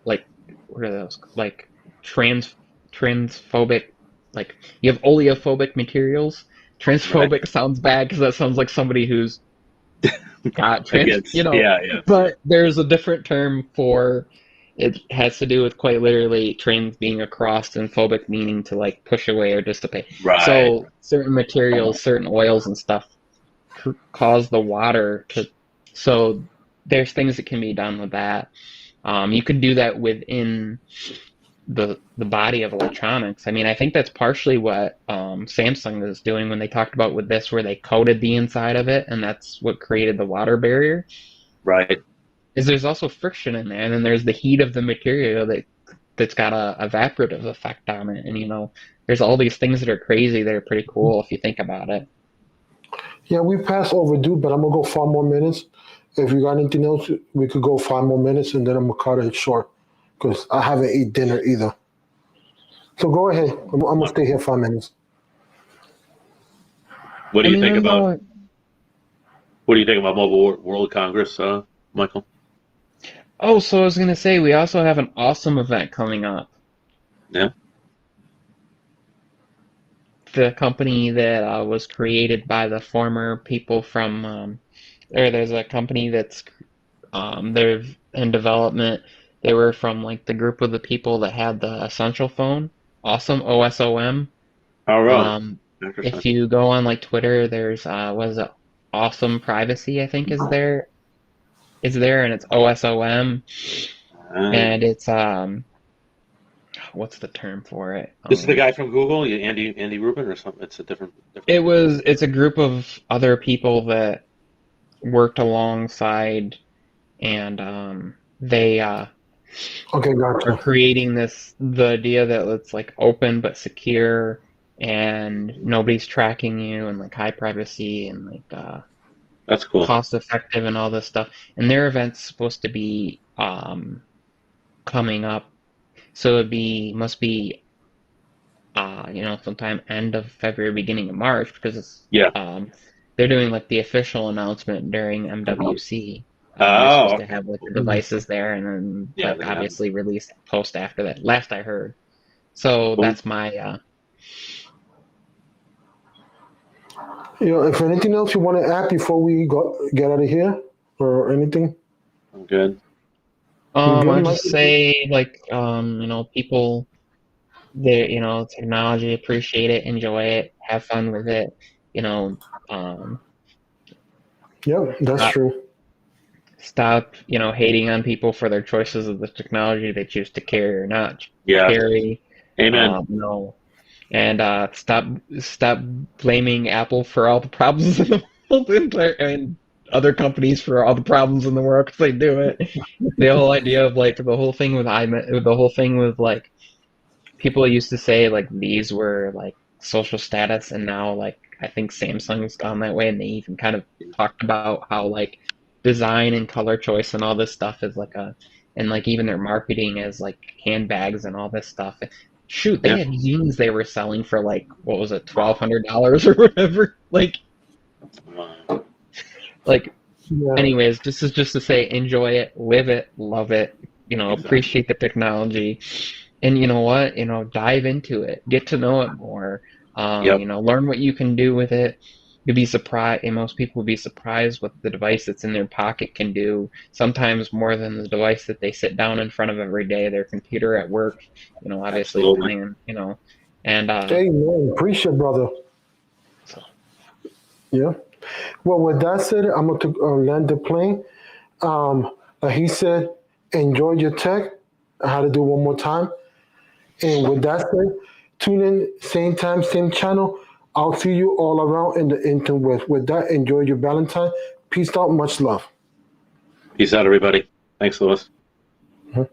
like what are those like trans transphobic, like you have oleophobic materials. Right. Transphobic sounds bad because that sounds like somebody who's got I guess. Yeah. Yeah. but there's a different term for it. Has to do with quite literally trans being across and phobic meaning to like push away or dissipate. Right. So certain materials, certain oils and stuff cause the water to, so there's things that can be done with that. You could do that within the body of electronics. I mean, I think that's partially what Samsung is doing when they talked about with this, where they coated the inside of it, and that's what created the water barrier. Right. Is there's also friction in there, and then there's the heat of the material that's got a evaporative effect on it, and there's all these things that are crazy that are pretty cool if you think about it. yeah, we passed overdue, but I'm gonna go 5 more minutes. If you got anything else, we could go 5 more minutes, and then I'm gonna cut it short because I haven't eaten dinner either. So go ahead. I'm gonna stay here 5 minutes. What do I you mean, think there's about? no. What do you think about Mobile World Congress, Michael? Oh, so I was gonna say we also have an awesome event coming up. Yeah. The company that was created by the former people from, or there's a company that's they've in development. They were from like the group of the people that had the Essential phone, Awesome OSOM. Oh, really? Um, if Interesting. you go on like Twitter, there's what is it? Awesome Privacy, I think is there, and it's OSOM, Uh, and it's what's the term for it? this is the guy from Google, Andy Rubin, or something. It's a different. It's a group of other people that worked alongside, and they Okay, are gotcha. creating the idea that it's like open but secure, and nobody's tracking you, and like high privacy, and like That's cool. cost effective and all this stuff. And their event's supposed to be coming up, so must be sometime end of February, beginning of March, because Yeah. they're doing like the official announcement during MWC. They're Oh, supposed to okay. have like the devices there, and then Yeah, like they have. obviously release post after that. Last I heard. So Cool. that's my If anything else you want to add before we get out of here, or anything, I'm good. you good, I Mike? just say like people, they technology, appreciate it, enjoy it, have fun with it, you know um Yep, that's stop true. stop hating on people for their choices of the technology they choose to carry or not Yeah. carry. Amen. No, and stop blaming Apple for all the problems in the world, and other companies for all the problems in the world, because they do it. The whole idea of like the whole thing with like people used to say like these were like social status, and now like I think Samsung's gone that way, and they even kind of talked about how like design and color choice and all this stuff is like and like even their marketing is like handbags and all this stuff. Shoot, they Yeah. had jeans they were selling for like, what was it, $1,200 or whatever. Uh, Like Yeah, anyways, this is just to say enjoy it, live it, love it, exactly. appreciate the technology. And you know what? Dive into it, get to know it more. Yep. Learn what you can do with it. You'll be surprised, and most people will be surprised what the device that's in their pocket can do. Sometimes more than the device that they sit down in front of every day, their computer at work. Obviously Absolutely. depending on, and hey man, appreciate brother. so Yeah. Well, with that said, I'm going to land the plane. Like he said, enjoy your tech. I had to do it one more time. And with that said, tune in same time, same channel. I'll see you all around in the interweb. With that, enjoy your Valentine. Peace out. Much love. Peace out, everybody. Thanks, Louis. Oh.